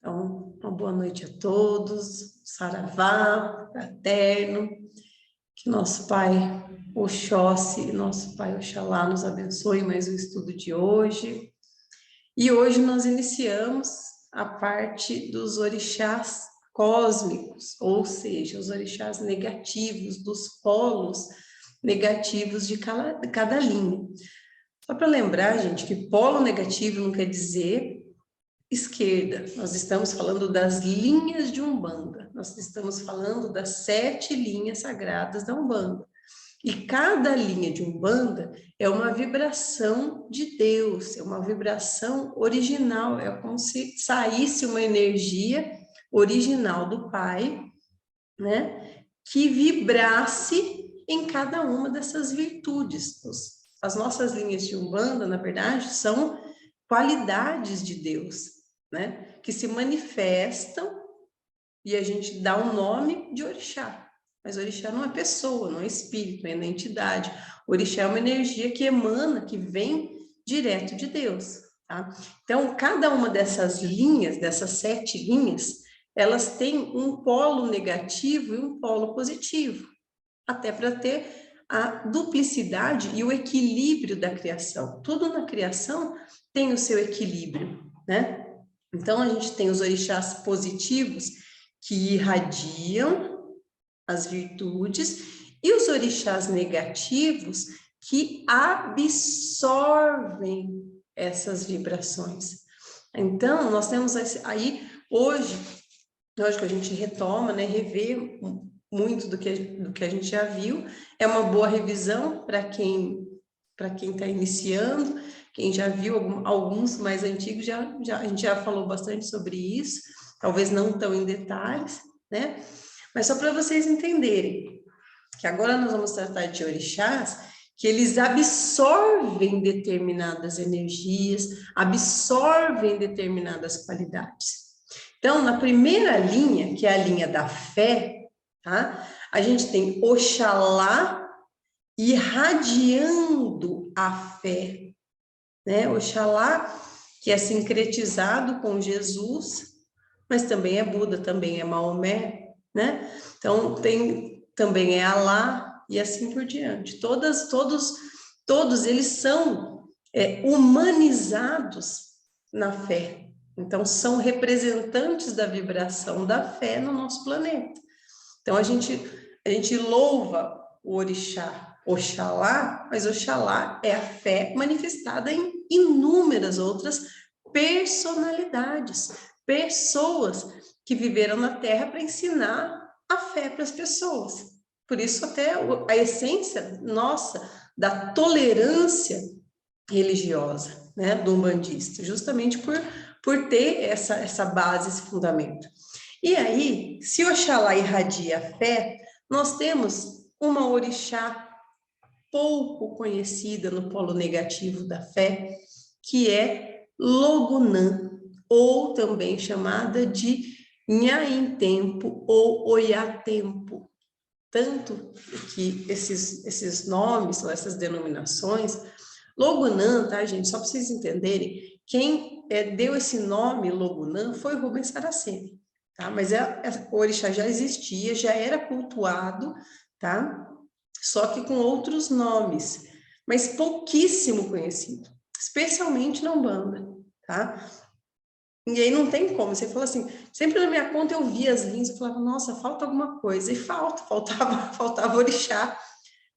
Então, uma boa noite a todos, saravá, fraterno, que nosso Pai Oxóssi, nosso Pai Oxalá nos abençoe mais o estudo de hoje. E hoje nós iniciamos a parte dos orixás cósmicos, ou seja, os orixás negativos, dos polos negativos de cada linha. Só para lembrar, gente, que polo negativo não quer dizer esquerda. Nós estamos falando das linhas de Umbanda. Nós estamos falando das 7 linhas sagradas da Umbanda. E cada linha de Umbanda é uma vibração de Deus, é uma vibração original, é como se saísse uma energia original do Pai, né, que vibrasse em cada uma dessas virtudes. As nossas linhas de Umbanda, na verdade, são qualidades de Deus, né, que se manifestam e a gente dá um nome de orixá. Mas orixá não é pessoa, não é espírito, não é entidade. Orixá é uma energia que emana, que vem direto de Deus, tá? Então, cada uma dessas linhas, dessas 7 linhas, elas têm um polo negativo e um polo positivo, até para ter a duplicidade e o equilíbrio da criação. Tudo na criação tem o seu equilíbrio, né? Então, a gente tem os orixás positivos que irradiam as virtudes e os orixás negativos que absorvem essas vibrações. Então, nós temos aí, hoje, lógico, a gente retoma, né, revê muito do que a gente já viu, é uma boa revisão para quem está iniciando, quem já viu alguns mais antigos, a gente já falou bastante sobre isso, talvez não tão em detalhes, né? Mas só para vocês entenderem, que agora nós vamos tratar de orixás, que eles absorvem determinadas energias, absorvem determinadas qualidades. Então, na primeira linha, que é a linha da fé, tá? A gente tem Oxalá irradiando a fé, né? Oxalá, que é sincretizado com Jesus, mas também é Buda, também é Maomé, né? Então, também é Alá e assim por diante. Todos eles são humanizados na fé. Então, são representantes da vibração da fé no nosso planeta. Então, a gente louva o orixá Oxalá, mas Oxalá é a fé manifestada em inúmeras outras personalidades, pessoas que viveram na Terra para ensinar a fé para as pessoas. Por isso, até a essência nossa da tolerância religiosa, né, do umbandista, justamente por ter essa base, esse fundamento. E aí, se Oxalá irradia a fé, nós temos uma orixá pouco conhecida no polo negativo da fé, que é Logunã, ou também chamada de Nhaem-Tempo ou Oiá-Tempo. Tanto que esses nomes, ou essas denominações, Logunã, tá, gente? Só para vocês entenderem, quem deu esse nome, Logunã, foi Rubens Saraceni, tá? Mas o orixá já existia, já era cultuado, tá? Só que com outros nomes, mas pouquíssimo conhecido, especialmente na Umbanda, tá? E aí não tem como, você fala assim, sempre na minha conta eu via as linhas, eu falava, nossa, falta alguma coisa, e faltava orixá,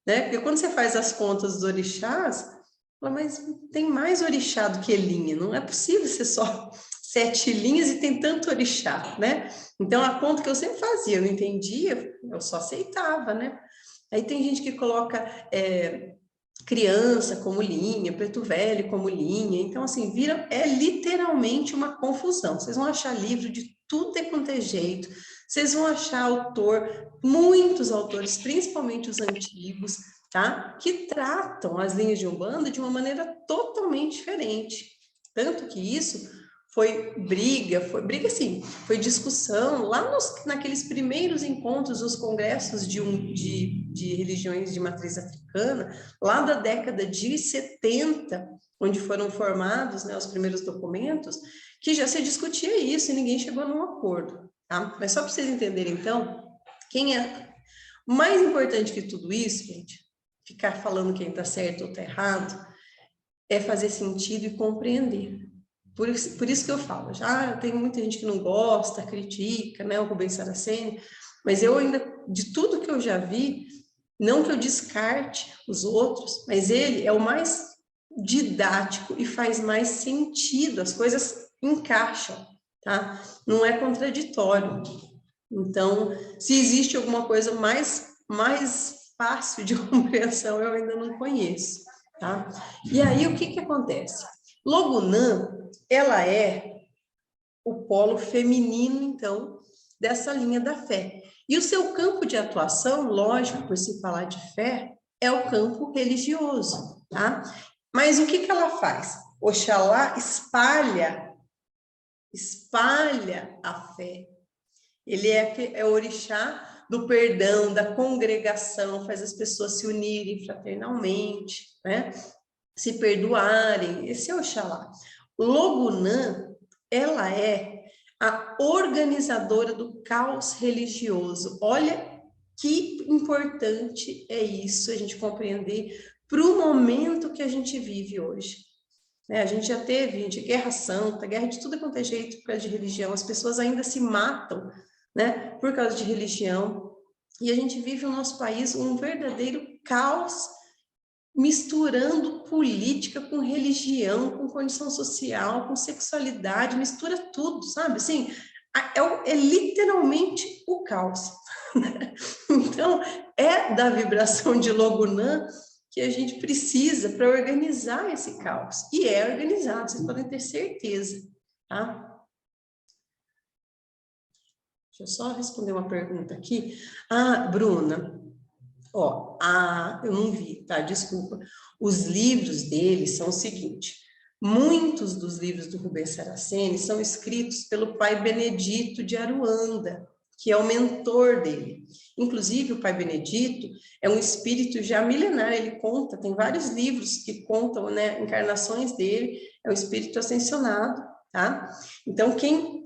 né? Porque quando você faz as contas dos orixás, fala, mas tem mais orixá do que linha, não é possível ser só 7 linhas e tem tanto orixá, né? Então a conta que eu sempre fazia, eu não entendia, eu só aceitava, né? Aí tem gente que coloca criança como linha, preto velho como linha, então assim, é literalmente uma confusão. Vocês vão achar livro de tudo quanto é jeito, vocês vão achar muitos autores, principalmente os antigos, tá? Que tratam as linhas de Umbanda de uma maneira totalmente diferente. Tanto que isso foi briga sim, foi discussão lá naqueles primeiros encontros, os congressos de religiões de matriz africana, lá da década de 70, onde foram formados, né, os primeiros documentos, que já se discutia isso e ninguém chegou num acordo, tá? Mas só para vocês entenderem, então, quem é... O mais importante que tudo isso, gente, ficar falando quem está certo ou está errado, é fazer sentido e compreender. Por isso que eu falo, já tem muita gente que não gosta, critica, né, o Rubens Saraceni, mas eu ainda, de tudo que eu já vi, não que eu descarte os outros, mas ele é o mais didático e faz mais sentido, as coisas encaixam, tá? Não é contraditório. Então, se existe alguma coisa mais fácil de compreensão, eu ainda não conheço, tá? E aí, o que acontece? Logunã, ela é o polo feminino, então, dessa linha da fé. E o seu campo de atuação, lógico, por se falar de fé, é o campo religioso, tá? Mas o que ela faz? Oxalá espalha a fé. Ele é o orixá do perdão, da congregação, faz as pessoas se unirem fraternalmente, né? Se perdoarem. Esse é Oxalá. Logunã, ela é a organizadora do caos religioso. Olha que importante é isso, a gente compreender para o momento que a gente vive hoje. Né? A gente já teve, gente, guerra santa, guerra de tudo quanto é jeito por causa de religião. As pessoas ainda se matam, né, por causa de religião. E a gente vive no nosso país um verdadeiro caos, misturando política com religião, com condição social, com sexualidade, mistura tudo, sabe? Assim, é literalmente o caos. Então, é da vibração de Logunã que a gente precisa para organizar esse caos. E é organizado, vocês podem ter certeza, tá? Deixa eu só responder uma pergunta aqui. Ah, Bruna, ó, eu não vi, tá? Desculpa. Os livros dele são o seguinte: muitos dos livros do Rubens Saraceni são escritos pelo pai Benedito de Aruanda, que é o mentor dele. Inclusive, o pai Benedito é um espírito já milenar, ele conta, tem vários livros que contam, né, encarnações dele, é um espírito ascensionado, tá? Então,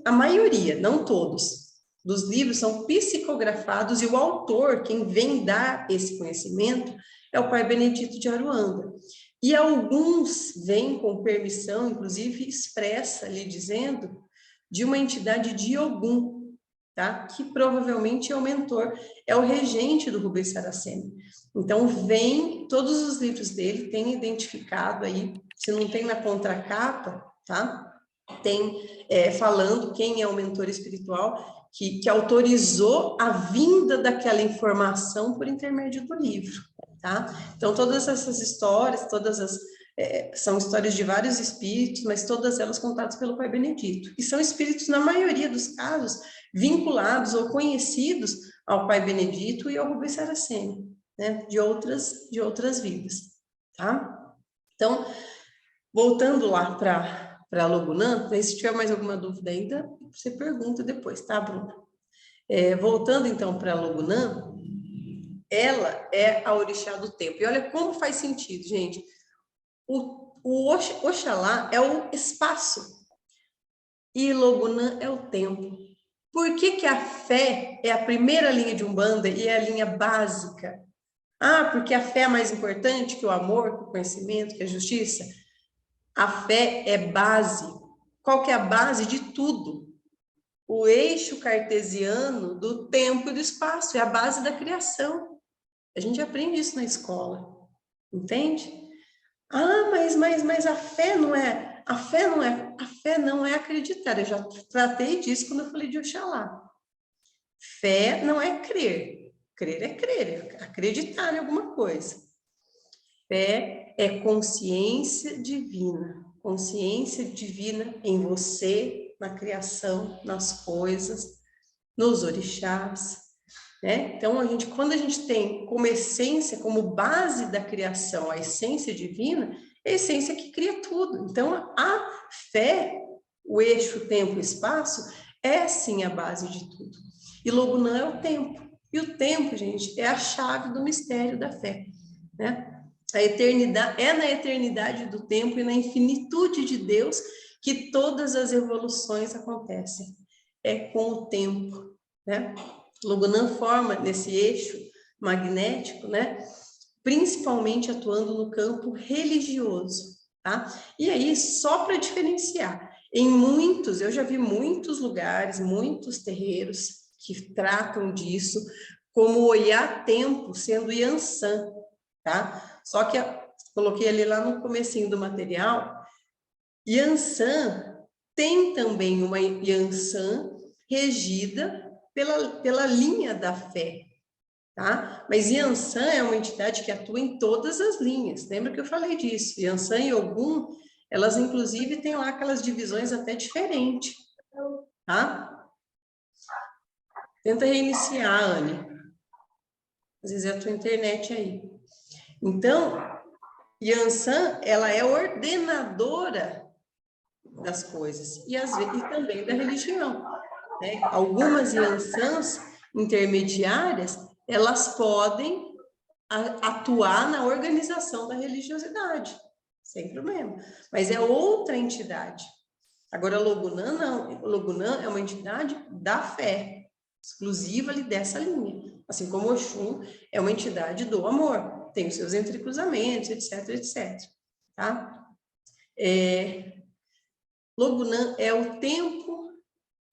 a maioria, não todos, dos livros são psicografados e o autor, quem vem dar esse conhecimento, é o pai Benedito de Aruanda. E alguns vêm com permissão, inclusive expressa ali dizendo, de uma entidade de Ogum, tá? Que provavelmente é o mentor, é o regente do Rubens Saraceni. Então, todos os livros dele têm identificado aí, se não tem na contracapa, tá? Tem falando quem é o mentor espiritual que autorizou a vinda daquela informação por intermédio do livro, tá? Então, todas essas histórias, são histórias de vários espíritos, mas todas elas contadas pelo pai Benedito. E são espíritos, na maioria dos casos, vinculados ou conhecidos ao pai Benedito e ao Rubens Saraceni, né? De outras vidas, tá? Então, voltando lá para a Logunã, se tiver mais alguma dúvida ainda, você pergunta depois, tá, Bruna? Voltando então para a Logunã, ela é a orixá do tempo. E olha como faz sentido, gente. O Oxalá é o espaço e Logunã é o tempo. Por que a fé é a primeira linha de Umbanda e é a linha básica? Ah, porque a fé é mais importante que o amor, que o conhecimento, que a justiça? A fé é base. Qual que é a base de tudo? O eixo cartesiano do tempo e do espaço, é a base da criação. A gente aprende isso na escola, entende? Ah, mas a fé não é acreditar. Eu já tratei disso quando eu falei de Oxalá. Fé não é crer. Crer é crer, é acreditar em alguma coisa. Fé é consciência divina em você, na criação, nas coisas, nos orixás, né? Então, quando a gente tem como essência, como base da criação, a essência divina, é a essência que cria tudo. Então, a fé, o eixo tempo e espaço, é sim a base de tudo. E Logunã é o tempo. E o tempo, gente, é a chave do mistério da fé, né? A eternidade é na eternidade do tempo e na infinitude de Deus que todas as evoluções acontecem. É com o tempo, né? Logunã forma nesse eixo magnético, né? Principalmente atuando no campo religioso, tá? E aí, só para diferenciar, eu já vi muitos lugares, muitos terreiros que tratam disso como Oiá Tempo sendo Yansan, tá? Só que coloquei ali lá no comecinho do material, Yansan tem também uma Yansan regida pela linha da fé, tá? Mas Yansan é uma entidade que atua em todas as linhas. Lembra que eu falei disso? Yansan e Ogum, elas inclusive têm lá aquelas divisões até diferentes, tá? Tenta reiniciar, Anne. Às vezes é a tua internet aí. Então, Yansan, ela é ordenadora das coisas e também da religião, né? Algumas Yansans intermediárias, elas podem atuar na organização da religiosidade, sem problema. Mas é outra entidade. Agora, Logunã não. Logunã é uma entidade da fé, exclusiva ali dessa linha. Assim como Oxum é uma entidade do amor, tem os seus entrecruzamentos, etc, etc. Tá? Logunã é o tempo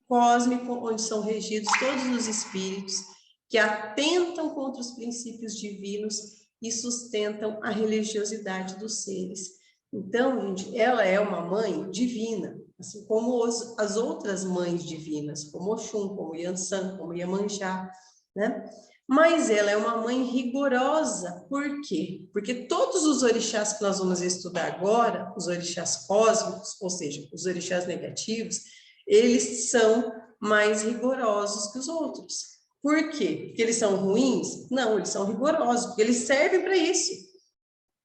cósmico onde são regidos todos os espíritos que atentam contra os princípios divinos e sustentam a religiosidade dos seres. Então, gente, ela é uma mãe divina, assim como as outras mães divinas, como Oxum, como Yansan, como Iemanjá, né? Mas ela é uma mãe rigorosa. Por quê? Porque todos os orixás que nós vamos estudar agora, os orixás cósmicos, ou seja, os orixás negativos, eles são mais rigorosos que os outros. Por quê? Porque eles são ruins? Não, eles são rigorosos, porque eles servem para isso.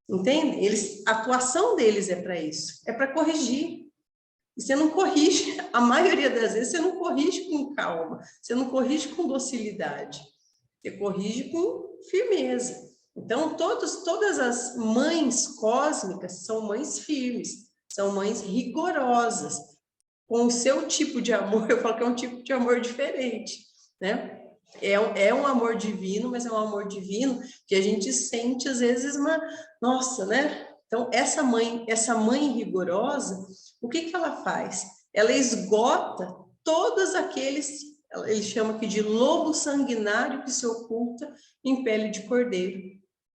Entende? A atuação deles é para isso, é para corrigir. E você não corrige, a maioria das vezes, você não corrige com calma, você não corrige com docilidade, você corrige com firmeza. Então, todas as mães cósmicas são mães firmes, são mães rigorosas, com o seu tipo de amor. Eu falo que é um tipo de amor diferente, né? É um amor divino, mas é um amor divino que a gente sente, às vezes, nossa, né? Então, essa mãe rigorosa, o que ela faz? Ela esgota todos aqueles, ele chama aqui de lobo sanguinário que se oculta em pele de cordeiro.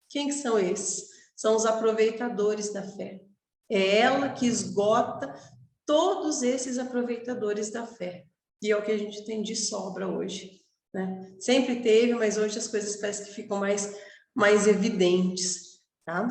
Quem que são esses? São os aproveitadores da fé. É ela que esgota todos esses aproveitadores da fé. E é o que a gente tem de sobra hoje, né? Sempre teve, mas hoje as coisas parecem que ficam mais evidentes, tá?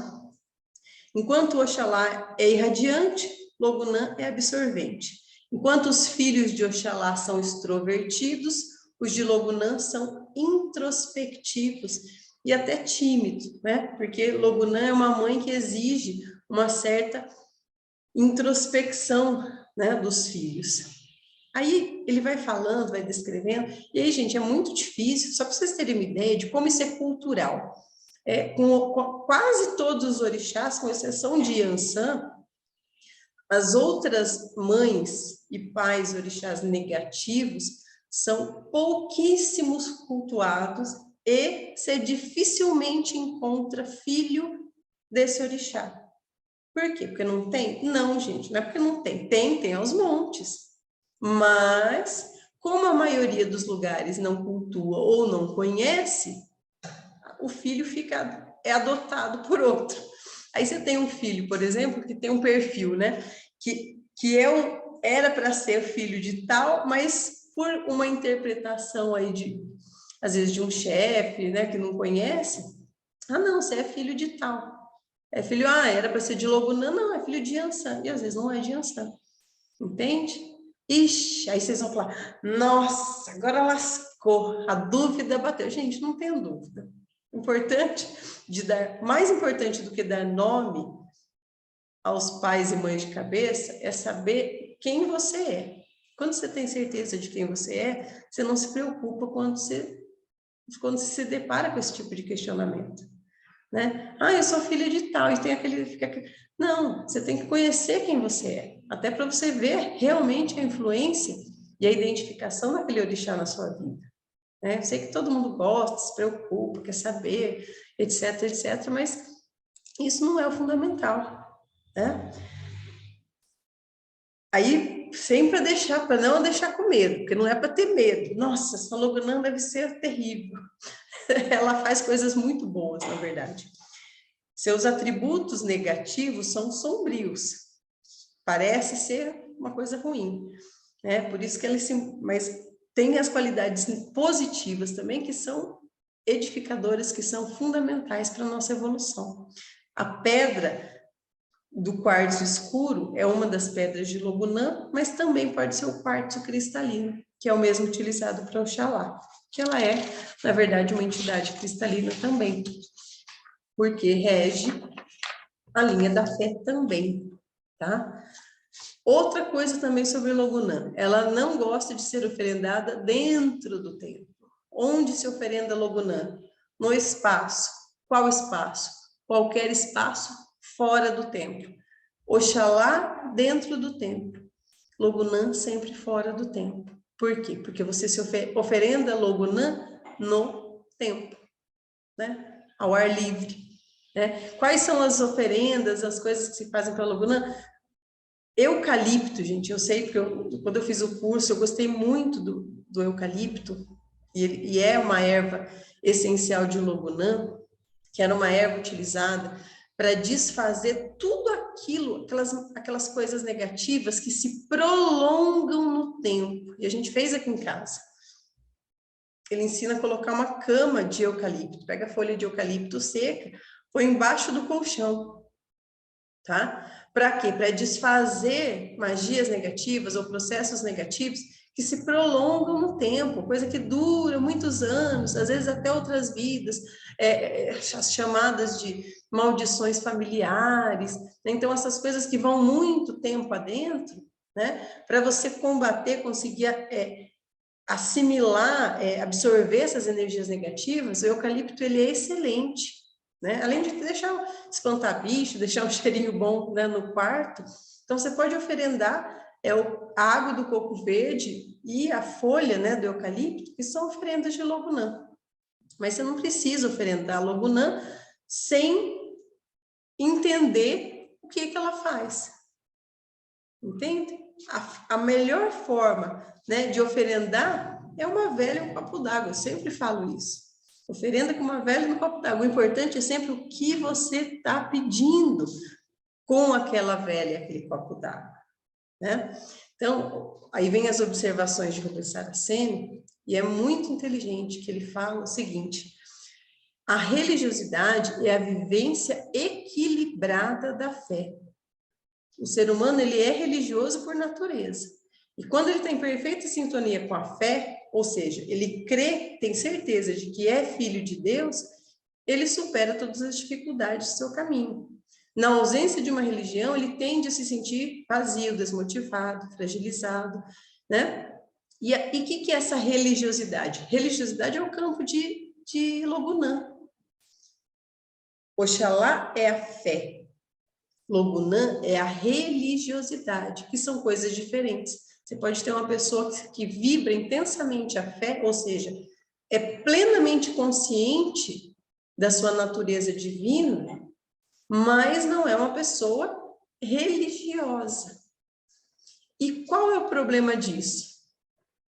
Enquanto Oxalá é irradiante, Logunã é absorvente. Enquanto os filhos de Oxalá são extrovertidos, os de Logunã são introspectivos e até tímidos, né? Porque Logunã é uma mãe que exige uma certa introspecção, né, dos filhos. Aí ele vai falando, vai descrevendo, e aí, gente, é muito difícil, só para vocês terem uma ideia de como isso é cultural. Com quase todos os orixás, com exceção de Yansan, as outras mães e pais orixás negativos são pouquíssimos cultuados e você dificilmente encontra filho desse orixá. Por quê? Porque não tem? Não, gente, não é porque não tem. Tem aos montes. Mas, como a maioria dos lugares não cultua ou não conhece, o filho é adotado por outro. Aí você tem um filho, por exemplo, que tem um perfil, né? Que era para ser filho de tal, mas por uma interpretação aí às vezes de um chefe, né, que não conhece, não, você é filho de tal. É filho, era para ser de Logunã, não, é filho de Yansan. E às vezes não é de Yansan. Entende? Ixi, aí vocês vão falar, nossa, agora lascou, a dúvida bateu. Gente, não tenho dúvida. Mais importante do que dar nome aos pais e mães de cabeça é saber quem você é. Quando você tem certeza de quem você é, você não se preocupa quando você se depara com esse tipo de questionamento. né? Ah, eu sou filha de tal, e tem aquele... Não, você tem que conhecer quem você é, até para você ver realmente a influência e a identificação daquele orixá na sua vida, né? Eu sei que todo mundo gosta, se preocupa, quer saber, etc, etc, mas isso não é o fundamental, né? Aí, sempre deixar, para não deixar com medo, porque não é para ter medo. Nossa, essa Logunã deve ser terrível. Ela faz coisas muito boas, na verdade. Seus atributos negativos são sombrios. Parece ser uma coisa ruim, né? Por isso que ele se... Mas tem as qualidades positivas também, que são edificadoras, que são fundamentais para a nossa evolução. A pedra do quartzo escuro é uma das pedras de Logunã, mas também pode ser o quartzo cristalino, que é o mesmo utilizado para Oxalá, que ela é, na verdade, uma entidade cristalina também, porque rege a linha da fé também, tá? Outra coisa também sobre Logunã, ela não gosta de ser oferendada dentro do templo. Onde se oferenda Logunã? No espaço. Qual espaço? Qualquer espaço fora do templo. Oxalá dentro do templo. Logunã sempre fora do templo. Por quê? Porque você se oferenda Logunã no templo, né? Ao ar livre, né? Quais são as oferendas, as coisas que se fazem para Logunã? Eucalipto, gente, eu sei porque quando eu fiz o curso, eu gostei muito do eucalipto, e é uma erva essencial de Logunã, que era uma erva utilizada para desfazer tudo aquilo, aquelas coisas negativas que se prolongam no tempo. E a gente fez aqui em casa. Ele ensina a colocar uma cama de eucalipto, pega a folha de eucalipto seca, põe embaixo do colchão, tá? Para quê? Para desfazer magias negativas ou processos negativos que se prolongam no tempo, coisa que dura muitos anos, às vezes até outras vidas, as chamadas de maldições familiares, né? Então essas coisas que vão muito tempo adentro, né? Para você combater, conseguir assimilar, absorver essas energias negativas, o eucalipto ele é excelente, né? Além de deixar espantar bicho, deixar um cheirinho bom, né, no quarto, então você pode oferendar a água do coco verde e a folha, né, do eucalipto, que são oferendas de Logunã. Mas você não precisa oferendar Logunã sem entender o que ela faz. Entende? A melhor forma, né, de oferendar é uma velha e um copo d'água. Eu sempre falo isso. Oferenda com uma velha e um copo d'água. O importante é sempre o que você está pedindo com aquela velha e aquele copo d'água, né? Então, aí vem as observações de Rubens Saraceni, e é muito inteligente que ele fala o seguinte: a religiosidade é a vivência equilibrada da fé. O ser humano, ele é religioso por natureza. E quando ele está em perfeita sintonia com a fé, ou seja, ele crê, tem certeza de que é filho de Deus, ele supera todas as dificuldades do seu caminho. Na ausência de uma religião, ele tende a se sentir vazio, desmotivado, fragilizado, né? E o que é essa religiosidade? Religiosidade é o campo de Logunã. Oxalá é a fé. Logunã é a religiosidade, que são coisas diferentes. Você pode ter uma pessoa que vibra intensamente a fé, ou seja, é plenamente consciente da sua natureza divina, mas não é uma pessoa religiosa. E qual é o problema disso?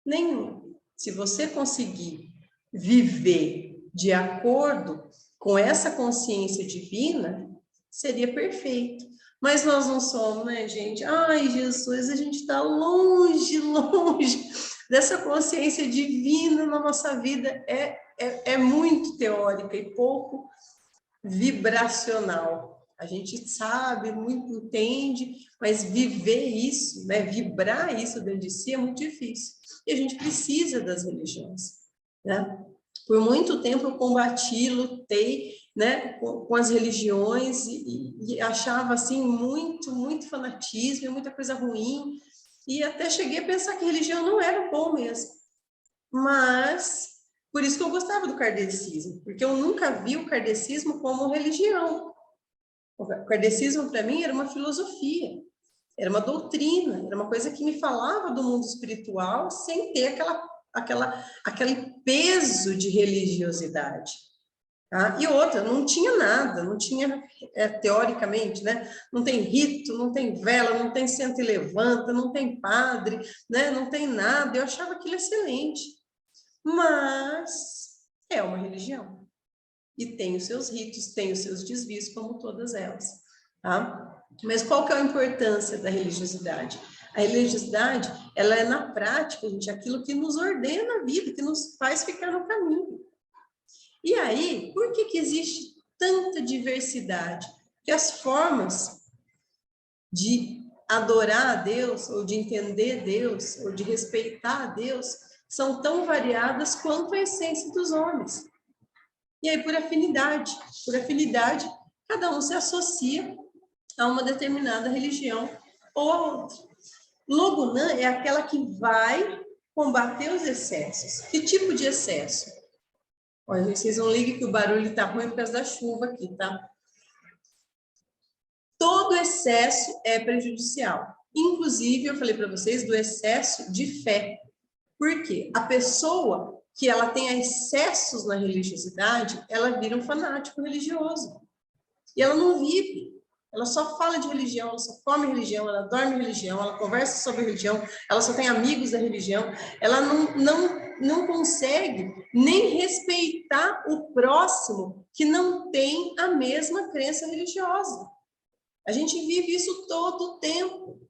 Nenhum. Se você conseguir viver de acordo com essa consciência divina, seria perfeito. Mas nós não somos, né, gente? Ai, Jesus, a gente está longe, longe dessa consciência divina na nossa vida. É muito teórica e pouco vibracional. A gente sabe, muito entende, mas viver isso, né, vibrar isso dentro de si é muito difícil. E a gente precisa das religiões, né? Por muito tempo eu combati, lutei, né, com as religiões e achava assim muito fanatismo, muita coisa ruim, e até cheguei a pensar que religião não era bom mesmo. Mas Por isso que eu gostava do kardecismo, porque eu nunca vi o kardecismo como religião. O kardecismo, para mim, era uma filosofia, era uma doutrina, era uma coisa que me falava do mundo espiritual sem ter aquele peso de religiosidade. Tá? E outra, não tinha nada, não tinha, teoricamente, né? Não tem rito, não tem vela, não tem senta e levanta, não tem padre, né? Não tem nada. Eu achava aquilo excelente. Mas é uma religião. E tem os seus ritos, tem os seus desvios, como todas elas. Tá? Mas qual que é a importância da religiosidade? A religiosidade, ela é na prática, gente, aquilo que nos ordena a vida, que nos faz ficar no caminho. E aí, por que existe tanta diversidade? Porque as formas de adorar a Deus, ou de entender Deus, ou de respeitar a Deus, são tão variadas quanto a essência dos homens. E aí, por afinidade, cada um se associa a uma determinada religião ou a outra. Logunã é aquela que vai combater os excessos. Que tipo de excesso? Olha, vocês não liguem que o barulho está ruim por causa da chuva aqui, tá? Todo excesso é prejudicial. Inclusive, eu falei para vocês do excesso de fé. Por quê? A pessoa que ela tem excessos na religiosidade, ela vira um fanático religioso. E ela não vive. Ela só fala de religião, ela só come religião, ela dorme religião, ela conversa sobre religião, ela só tem amigos da religião, ela não consegue nem respeitar o próximo que não tem a mesma crença religiosa. A gente vive isso todo o tempo,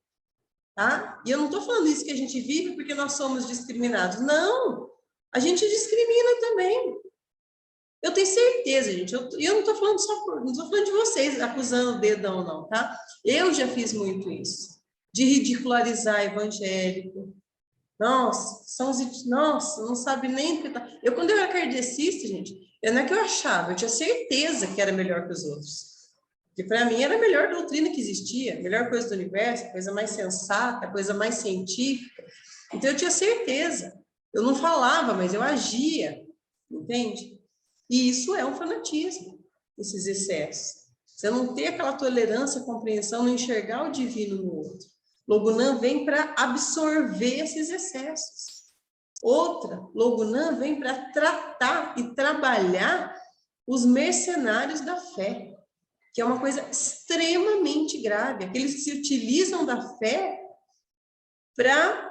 tá? E eu não estou falando isso que a gente vive porque nós somos discriminados. Não! A gente discrimina também. Eu tenho certeza, gente. Eu não estou falando não estou falando de vocês acusando o dedão, não, tá? Eu já fiz muito isso, de ridicularizar evangélico. Nossa, nossa, não sabe nem o que tá. Quando eu era kardecista, gente, não é que eu achava, eu tinha certeza que era melhor que os outros. Porque para mim era a melhor doutrina que existia, a melhor coisa do universo, a coisa mais sensata, a coisa mais científica. Então eu tinha certeza. Eu não falava, mas eu agia, entende? E isso é um fanatismo, esses excessos. Você não ter aquela tolerância, compreensão, não enxergar o divino no outro. Logunã vem para absorver esses excessos. Outra, Logunã vem para tratar e trabalhar os mercenários da fé, que é uma coisa extremamente grave. Aqueles que se utilizam da fé para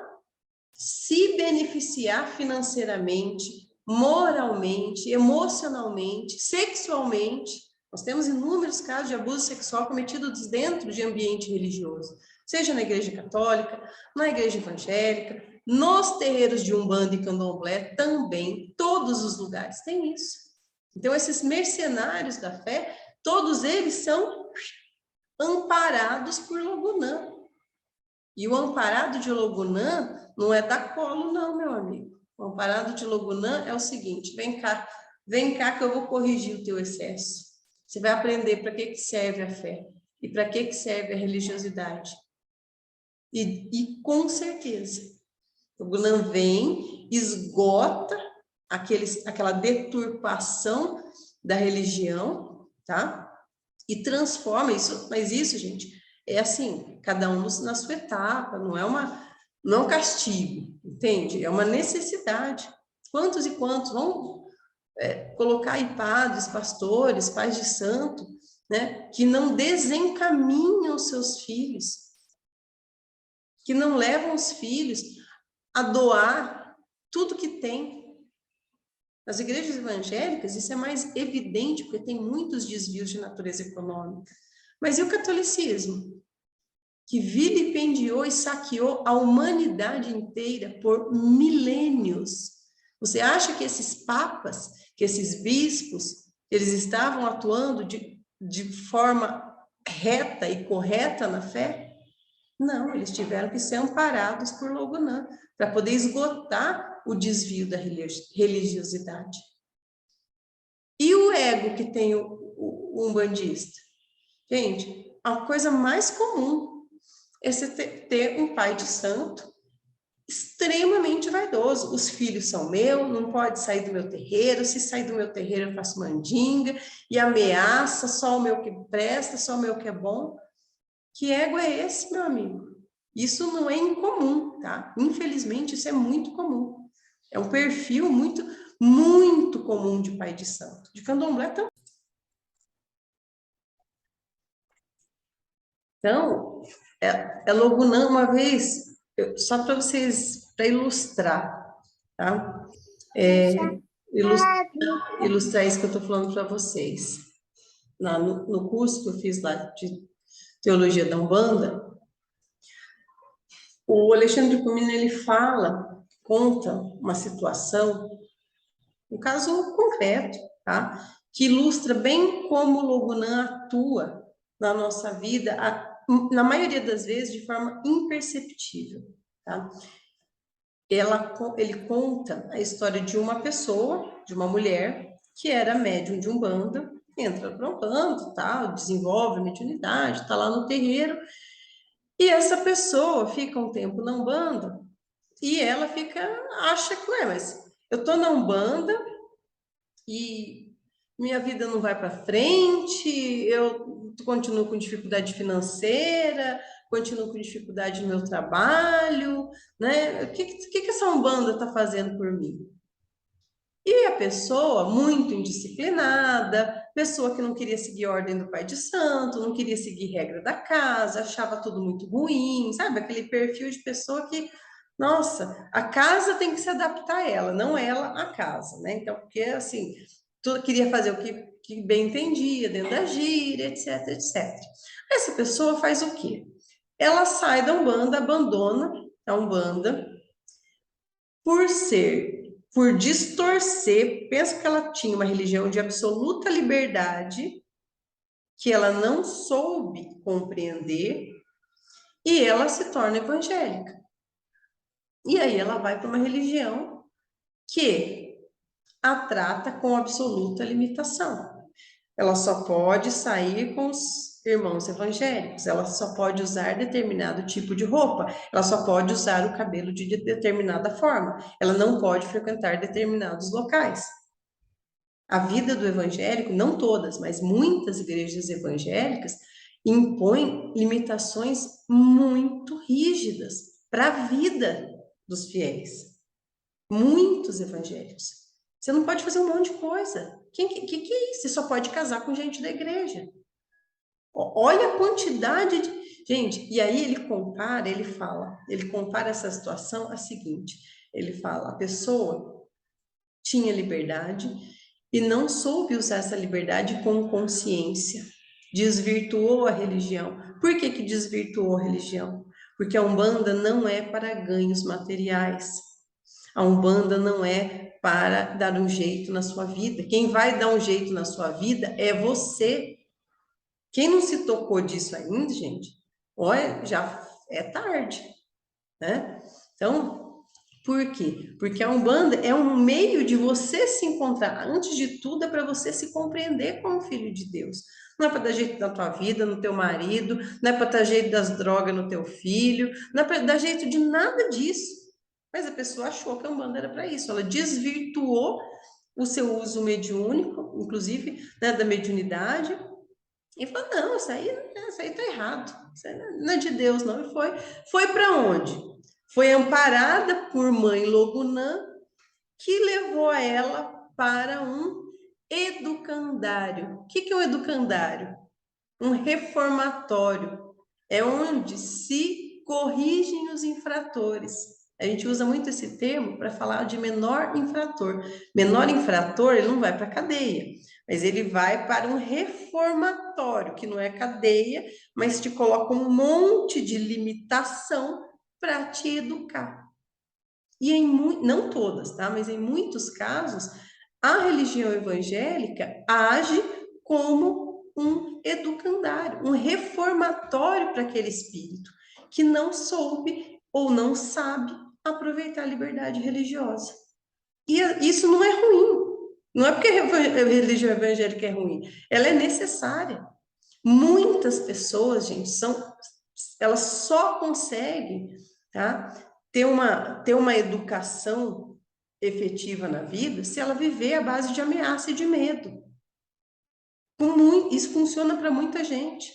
se beneficiar financeiramente, moralmente, emocionalmente, sexualmente. Nós temos inúmeros casos de abuso sexual cometidos dentro de ambiente religioso, seja na igreja católica, na igreja evangélica, nos terreiros de Umbanda e Candomblé também, todos os lugares tem isso. Então, esses mercenários da fé, todos eles são amparados por Logunã. E o amparado de Logunã não é dar colo, não, meu amigo. O amparado de Logunã é o seguinte: vem cá que eu vou corrigir o teu excesso. Você vai aprender para que serve a fé e para que serve a religiosidade. E com certeza, Logunã vem, esgota aquela deturpação da religião, tá? E transforma isso, mas isso, gente, é assim, cada um na sua etapa, não é um castigo, entende? É uma necessidade. Quantos e quantos vão colocar aí padres, pastores, pais de santo, né, que não desencaminham os seus filhos, que não levam os filhos a doar tudo que tem. Nas igrejas evangélicas, isso é mais evidente, porque tem muitos desvios de natureza econômica. Mas e o catolicismo? Que vilipendiou e saqueou a humanidade inteira por milênios. Você acha que esses papas, que esses bispos, eles estavam atuando de forma reta e correta na fé? Não, eles tiveram que ser amparados por Logunã, para poder esgotar o desvio da religiosidade. E o ego que tem o umbandista? Gente, a coisa mais comum é você ter um pai de santo extremamente vaidoso. Os filhos são meus, não pode sair do meu terreiro, se sair do meu terreiro eu faço mandinga, e ameaça, só o meu que presta, só o meu que é bom. Que ego é esse, meu amigo? Isso não é incomum, tá? Infelizmente, isso é muito comum. É um perfil muito, muito comum de pai de santo. De candomblé também. Então, Logunã, uma vez, só para vocês, para ilustrar, tá? Ilustrar isso que eu estou falando para vocês. No curso que eu fiz lá de Teologia da Umbanda, o Alexandre Comino, ele conta uma situação, um caso concreto, tá? Que ilustra bem como o Logunã atua na nossa vida, na maioria das vezes, de forma imperceptível, tá? Ele conta a história de uma pessoa, de uma mulher, que era médium de Umbanda, entra para o bando, tá? Desenvolve mediunidade, está lá no terreiro, e essa pessoa fica um tempo na Umbanda, e ela acha que, ué, mas eu tô na Umbanda e minha vida não vai para frente, eu continuo com dificuldade financeira, continuo com dificuldade no meu trabalho, né? O que essa Umbanda está fazendo por mim? E a pessoa, muito indisciplinada, pessoa que não queria seguir a ordem do pai de santo, não queria seguir regra da casa, achava tudo muito ruim, sabe? Aquele perfil de pessoa que, nossa, a casa tem que se adaptar a ela, não ela a casa, né? Então, porque assim, tudo queria fazer o que bem entendia, dentro da gíria, etc, etc. Essa pessoa faz o quê? Ela sai da Umbanda, abandona a Umbanda, por distorcer, penso que ela tinha uma religião de absoluta liberdade, que ela não soube compreender, e ela se torna evangélica. E aí ela vai para uma religião que a trata com absoluta limitação. Ela só pode sair com os irmãos evangélicos, ela só pode usar determinado tipo de roupa, ela só pode usar o cabelo de determinada forma, ela não pode frequentar determinados locais. A vida do evangélico, não todas, mas muitas igrejas evangélicas impõem limitações muito rígidas para a vida dos fiéis. Muitos evangélicos. Você não pode fazer um monte de coisa. Que é isso? Você só pode casar com gente da igreja. Olha a quantidade de... Gente, e aí ele compara essa situação a seguinte, ele fala, a pessoa tinha liberdade e não soube usar essa liberdade com consciência, desvirtuou a religião. Por que que desvirtuou a religião? Porque a Umbanda não é para ganhos materiais. A Umbanda não é para dar um jeito na sua vida. Quem vai dar um jeito na sua vida é você. Quem não se tocou disso ainda, gente, olha, já é tarde, né? Então, por quê? Porque a Umbanda é um meio de você se encontrar. Antes de tudo, é para você se compreender como filho de Deus. Não é para dar jeito na tua vida, no teu marido, não é para dar jeito das drogas no teu filho, não é para dar jeito de nada disso. Mas a pessoa achou que a Umbanda era para isso. Ela desvirtuou o seu uso mediúnico, inclusive, né, da mediunidade, e falou, não, isso aí tá errado. Isso aí não é de Deus, não. E foi para onde? Foi amparada por mãe Logunã, que levou ela para um educandário. O que é um educandário? Um reformatório. É onde se corrigem os infratores. A gente usa muito esse termo para falar de menor infrator. Menor infrator, ele não vai para a cadeia, mas ele vai para um reformatório, que não é cadeia, mas te coloca um monte de limitação para te educar. E não todas, tá? Mas em muitos casos, a religião evangélica age como um educandário, um reformatório para aquele espírito que não soube ou não sabe aproveitar a liberdade religiosa. E isso não é ruim. Não é porque a religião evangélica é ruim, ela é necessária. Muitas pessoas, gente, elas só conseguem, tá? ter uma educação efetiva na vida se ela viver à base de ameaça e de medo. Isso funciona para muita gente.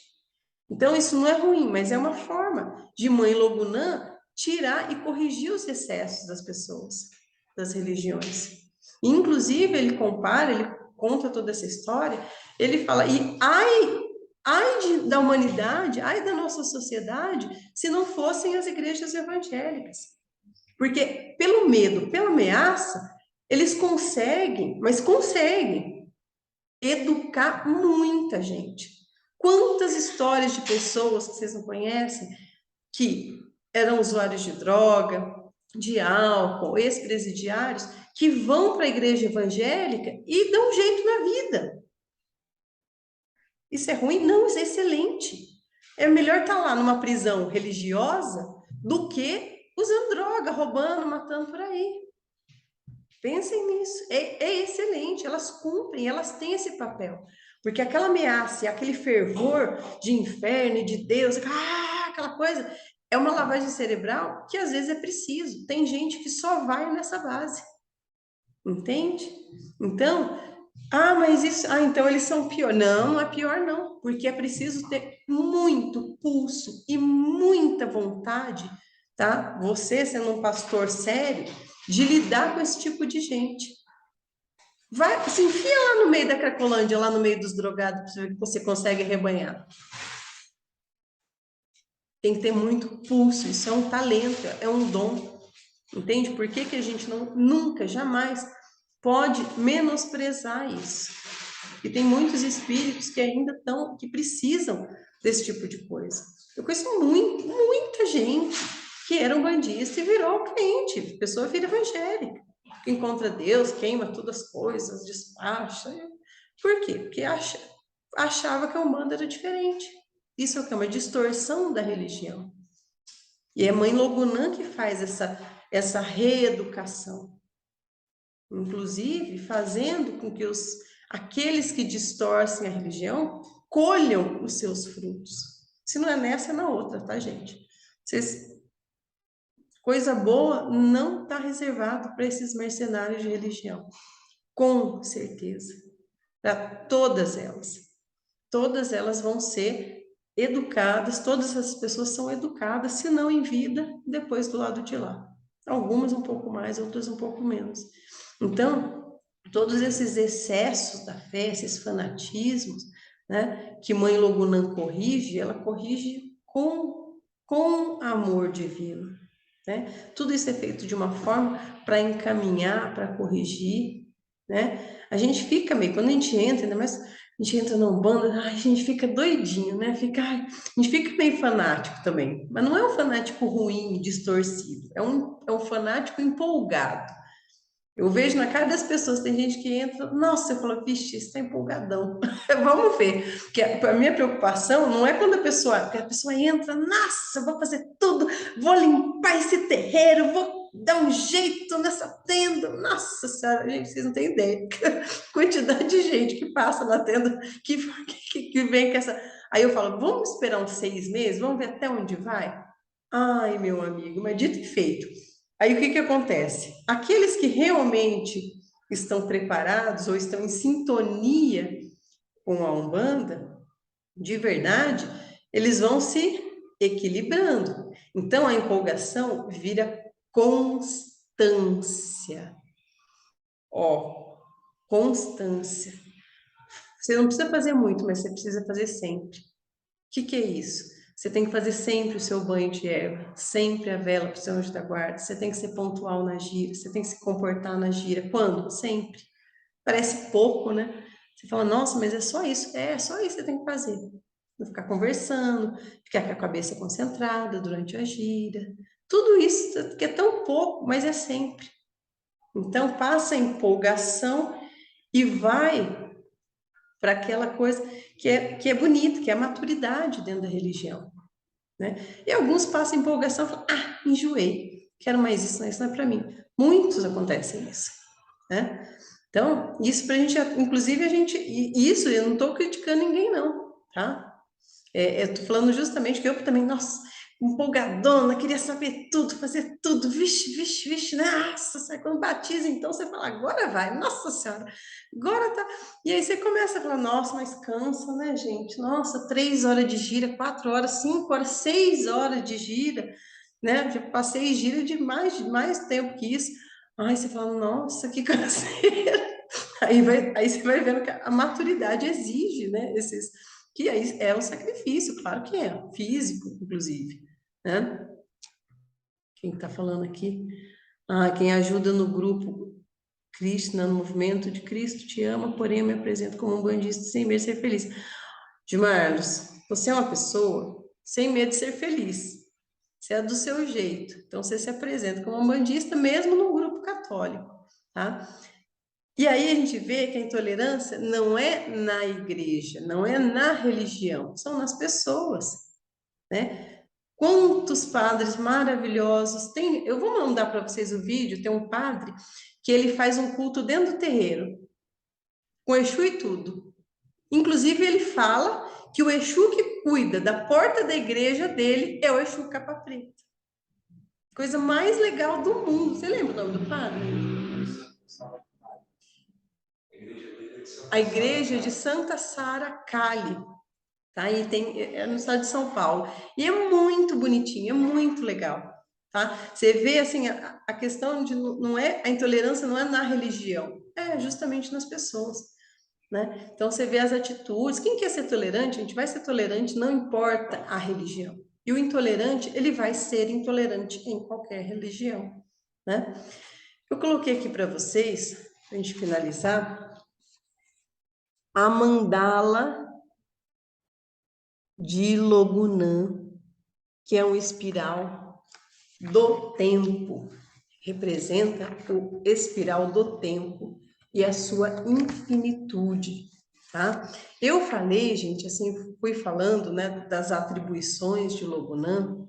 Então, isso não é ruim, mas é uma forma de Mãe Logunã tirar e corrigir os excessos das pessoas, das religiões. Inclusive, ele conta toda essa história, ele fala, e da humanidade, ai da nossa sociedade, se não fossem as igrejas evangélicas. Porque pelo medo, pela ameaça, eles conseguem, mas conseguem educar muita gente. Quantas histórias de pessoas que vocês não conhecem que eram usuários de droga, de álcool, ex-presidiários, que vão para a igreja evangélica e dão jeito na vida. Isso é ruim? Não, isso é excelente. É melhor estar lá numa prisão religiosa do que usando droga, roubando, matando por aí. Pensem nisso. É excelente. Elas cumprem, elas têm esse papel. Porque aquela ameaça, aquele fervor de inferno e de Deus, aquela coisa, é uma lavagem cerebral que às vezes é preciso. Tem gente que só vai nessa base. Entende? Então, mas isso, então eles são pior. Não, não é pior não, porque é preciso ter muito pulso e muita vontade, tá? Você sendo um pastor sério, de lidar com esse tipo de gente. Vai, se enfia lá no meio da Cracolândia, lá no meio dos drogados, para ver que você consegue arrebanhar. Tem que ter muito pulso, isso é um talento, é um dom. Entende? Por que que a gente nunca, jamais pode menosprezar isso? E tem muitos espíritos que ainda que precisam desse tipo de coisa. Eu conheço muita gente que era um bandista e virou crente, pessoa vira evangélica, que encontra Deus, queima todas as coisas, despacha. Por quê? Porque achava que a Umbanda era diferente. Isso é o que? Uma distorção da religião. E é Mãe Logunã que faz essa reeducação. Inclusive, fazendo com que aqueles que distorcem a religião colham os seus frutos. Se não é nessa, é na outra, tá, gente? Coisa boa não está reservado para esses mercenários de religião. Com certeza. Para todas elas. Todas elas vão ser educadas, todas as pessoas são educadas, se não em vida, depois do lado de lá. Algumas um pouco mais, outras um pouco menos. Então, todos esses excessos da fé, esses fanatismos, né, que Mãe Logunã corrige, ela corrige com amor divino. Né? Tudo isso é feito de uma forma para encaminhar, para corrigir. Né? A gente fica meio, quando a gente entra, ainda mais a gente entra na Umbanda, a gente fica doidinho, né? A gente fica meio fanático também, mas não é um fanático ruim, distorcido, é um fanático empolgado. Eu vejo na cara das pessoas, tem gente que entra, nossa, eu falo, vixe, está empolgadão. Vamos ver. Porque a minha preocupação não é quando a pessoa entra, nossa, vou fazer tudo, vou limpar esse terreiro, vou dar um jeito nessa tenda. Nossa senhora, gente, vocês não têm ideia. Quantidade de gente que passa na tenda, que vem com essa. Aí eu falo, vamos esperar uns 6 meses, vamos ver até onde vai? Ai, meu amigo, mas dito e feito. Aí o que que acontece? Aqueles que realmente estão preparados ou estão em sintonia com a Umbanda, de verdade, eles vão se equilibrando. Então a empolgação vira constância. Ó, constância. Você não precisa fazer muito, mas você precisa fazer sempre. O que é isso? Você tem que fazer sempre o seu banho de erva, sempre a vela para o seu anjo da guarda. Você tem que ser pontual na gira, você tem que se comportar na gira. Quando? Sempre. Parece pouco, né? Você fala, nossa, mas é só isso. É só isso que você tem que fazer. Não ficar conversando, ficar com a cabeça concentrada durante a gira. Tudo isso que é tão pouco, mas é sempre. Então, passa a empolgação e vai para aquela coisa que é bonita, que é a maturidade dentro da religião. Né? E alguns passam empolgação e falam, enjoei, quero mais isso não é para mim. Muitos acontecem isso. Né? Então, isso para a gente, inclusive isso eu não estou criticando ninguém não, tá? Eu estou falando justamente que eu também, nossa, empolgadona, queria saber tudo, fazer tudo, vixe, vixe, vixe, nossa, sabe, quando batiza, então você fala, agora vai, nossa senhora, agora tá. E aí você começa a falar, nossa, mas cansa, né, gente? Nossa, 3 horas de gira, 4 horas, 5 horas, 6 horas de gira, né? Já passei gira de mais tempo que isso. Aí você fala, nossa, que canseira. Aí você vai vendo que a maturidade exige, né? Que aí é um sacrifício, claro que é, físico, inclusive, né? Quem está falando aqui? Ah, quem ajuda no grupo Krishna, no movimento de Cristo, te ama, porém eu me apresento como um bandista sem medo de ser feliz. Marlos, você é uma pessoa sem medo de ser feliz. Você é do seu jeito. Então você se apresenta como um bandista mesmo no grupo católico, tá? E aí a gente vê que a intolerância não é na igreja, não é na religião, são nas pessoas, né? Quantos padres maravilhosos tem? Eu vou mandar para vocês o vídeo. Tem um padre que ele faz um culto dentro do terreiro, com Exu e tudo. Inclusive ele fala que o Exu que cuida da porta da igreja dele é o Exu capa preta. Coisa mais legal do mundo. Você lembra o nome do padre? A igreja de Santa Sara Cali. Tá? E é no estado de São Paulo. E é muito bonitinho, é muito legal. Tá? Você vê assim, a questão de não é a intolerância não é na religião, é justamente nas pessoas, né? Então você vê as atitudes. Quem quer ser tolerante, a gente vai ser tolerante, não importa a religião. E o intolerante, ele vai ser intolerante em qualquer religião, né? Eu coloquei aqui para vocês, para a gente finalizar, a mandala de Logunã, que é um espiral do tempo, representa o espiral do tempo e a sua infinitude, tá? Eu falei, gente, assim, fui falando, né, das atribuições de Logunã,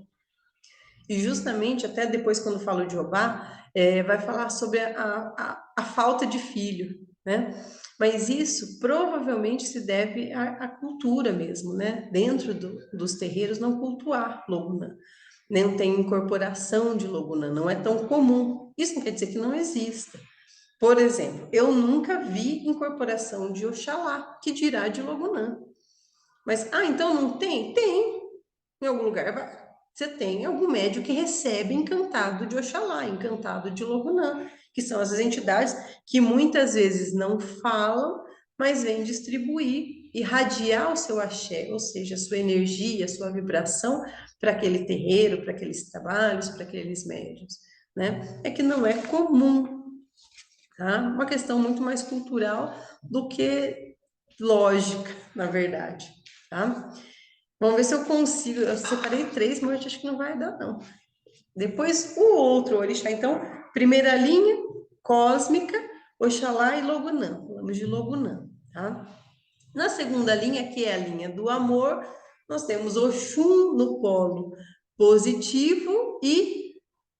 e justamente até depois, quando falo de Obá, vai falar sobre a falta de filho, né? Mas isso provavelmente se deve à cultura mesmo, né? Dentro dos terreiros, não cultuar Logunã. Não tem incorporação de Logunã, não é tão comum. Isso não quer dizer que não exista. Por exemplo, eu nunca vi incorporação de Oxalá, que dirá de Logunã. Mas, então não tem? Tem. Em algum lugar você tem algum médium que recebe encantado de Oxalá, encantado de Logunã, que são as entidades que muitas vezes não falam, mas vêm distribuir, irradiar o seu axé, ou seja, a sua energia, a sua vibração para aquele terreiro, para aqueles trabalhos, para aqueles médiums, né? É que não é comum, tá? Uma questão muito mais cultural do que lógica, na verdade, tá? Vamos ver se eu consigo. Eu separei 3, mas eu acho que não vai dar, não. Depois o outro orixá. Então, primeira linha, cósmica, Oxalá e Logunã. Falamos de Logunã, tá? Na segunda linha, que é a linha do amor, nós temos Oxum no polo positivo e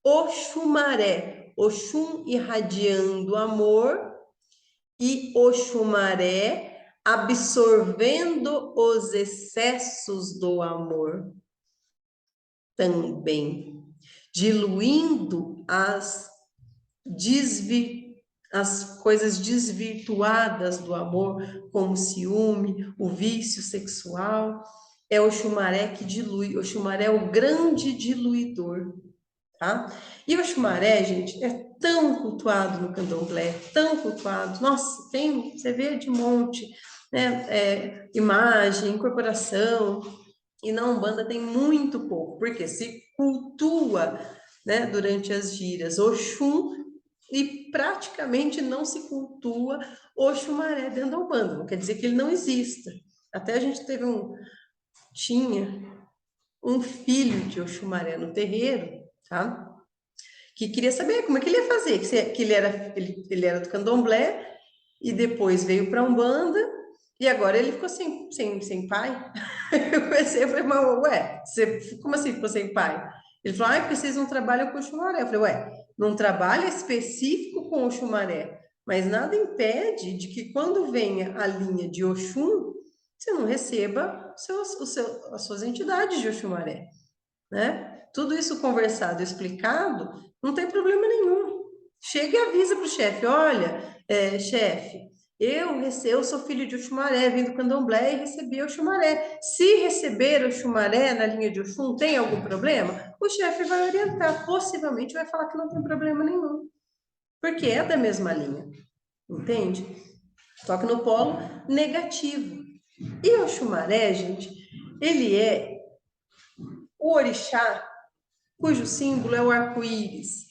Oxumaré. Oxum irradiando amor e Oxumaré absorvendo os excessos do amor também, diluindo as coisas desvirtuadas do amor, como o ciúme, o vício sexual. É o Xumaré que dilui, o Xumaré é o grande diluidor, tá? E o Xumaré, gente, é tão cultuado no candomblé, tão cultuado. Nossa, você vê de monte, né? Imagem, incorporação, e na Umbanda tem muito pouco, porque se cultua, né, durante as giras Oxum e praticamente não se cultua Oxumaré dentro da Umbanda. Não quer dizer que ele não exista. Até a gente tinha um filho de Oxumaré no terreiro, tá? Que queria saber como é que ele ia fazer, que ele era do candomblé e depois veio para a Umbanda e agora ele ficou sem pai. Eu pensei, eu falei, mas ué, como assim ficou sem pai? Ele falou, porque vocês não trabalham com o Xumaré. Eu falei, ué, não trabalha específico com o Xumaré, mas nada impede de que quando venha a linha de Oxum, você não receba as suas entidades de Oxumaré. né? Tudo isso conversado, explicado, não tem problema nenhum. Chega e avisa para o chefe, olha, chefe, eu sou filho de Oxumaré, vim do Candomblé e recebi Oxumaré. Se receber Oxumaré na linha de Oxum, tem algum problema? O chefe vai orientar, possivelmente vai falar que não tem problema nenhum, porque é da mesma linha, entende? Só que no polo negativo. E Oxumaré, gente, ele é o orixá cujo símbolo é o arco-íris.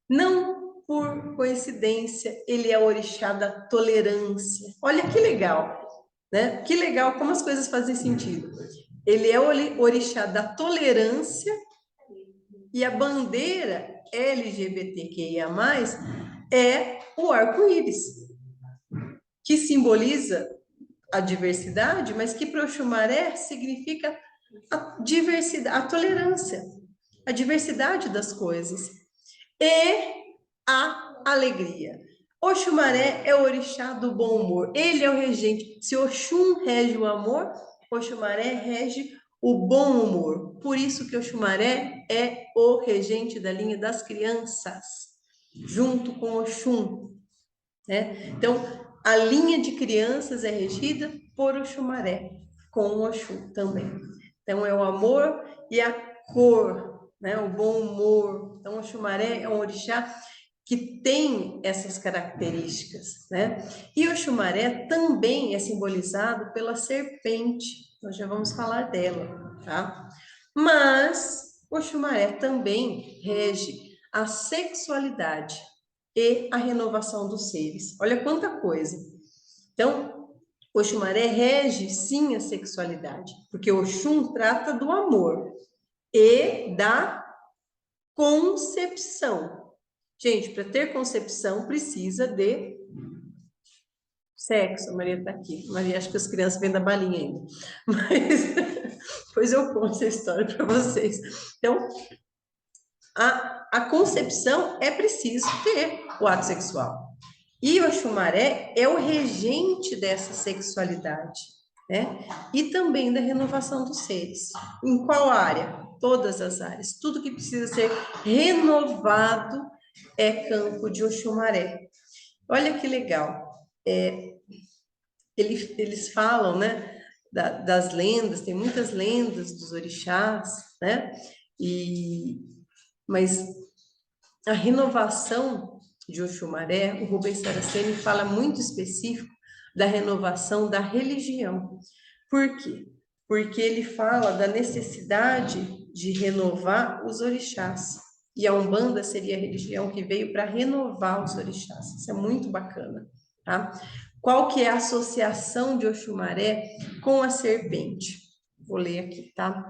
Não por coincidência, ele é o orixá da tolerância. Olha que legal, né? Que legal como as coisas fazem sentido. Ele é o orixá da tolerância e a bandeira LGBTQIA+, é o arco-íris, que simboliza a diversidade, mas que para o Oxumaré significa a diversidade, a tolerância, a diversidade das coisas e a alegria. Oxumaré é o orixá do bom humor, ele é o regente. Se Oxum rege o amor, Oxumaré rege o bom humor. Por isso que Oxumaré é o regente da linha das crianças, junto com Oxum, né? Então, a linha de crianças é regida por Oxumaré, com o Oxum também. Então, é o amor e a cor, né? O bom humor. Então, o Oxumaré é um orixá que tem essas características, né? E o Oxumaré também é simbolizado pela serpente. Nós já vamos falar dela, tá? Mas o Oxumaré também rege a sexualidade e a renovação dos seres. Olha quanta coisa. Então, o Oxumaré rege sim a sexualidade, porque o Oxum trata do amor e da concepção. Gente, para ter concepção precisa de sexo. A Maria está aqui. Maria, acho que as crianças vêm da balinha ainda. Mas depois eu conto essa história para vocês. Então, a concepção é preciso ter o ato sexual. E o Oxumaré é o regente dessa sexualidade, né? E também da renovação dos seres. Em qual área? Todas as áreas. Tudo que precisa ser renovado é campo de Oxumaré. Olha que legal. Eles falam, né? Das lendas, tem muitas lendas dos orixás, né? Mas a renovação de Oxumaré, o Rubens Saraceni fala muito específico da renovação da religião. Por quê? Porque ele fala da necessidade de renovar os orixás. E a Umbanda seria a religião que veio para renovar os orixás. Isso é muito bacana, tá? Qual que é a associação de Oxumaré com a serpente? Vou ler aqui, tá?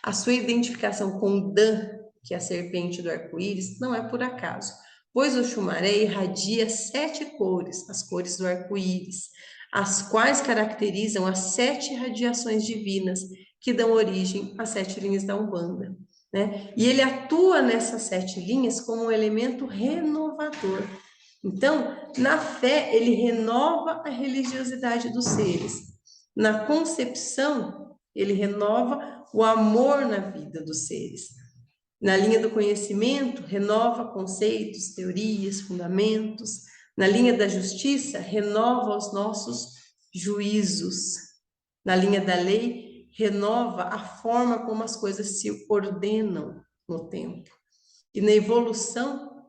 A sua identificação com Dan, que é a serpente do arco-íris, não é por acaso, pois o Oxumaré irradia 7 cores, as cores do arco-íris, as quais caracterizam as 7 radiações divinas que dão origem às 7 linhas da Umbanda, né? E ele atua nessas 7 linhas como um elemento renovador. Então, na fé, ele renova a religiosidade dos seres. Na concepção, ele renova o amor na vida dos seres. Na linha do conhecimento, renova conceitos, teorias, fundamentos. Na linha da justiça, renova os nossos juízos. Na linha da lei, renova a forma como as coisas se ordenam no tempo. E na evolução,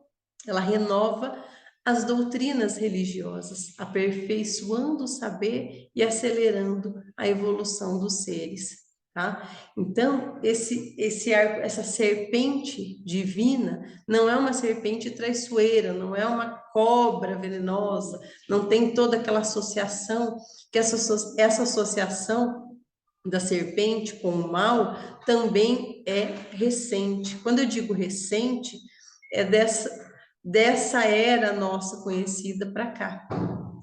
ela renova as doutrinas religiosas, aperfeiçoando o saber e acelerando a evolução dos seres, tá? Então, essa serpente divina não é uma serpente traiçoeira, não é uma cobra venenosa, não tem toda aquela associação, que essa associação da serpente com o mal também é recente. Quando eu digo recente, é dessa era nossa conhecida para cá,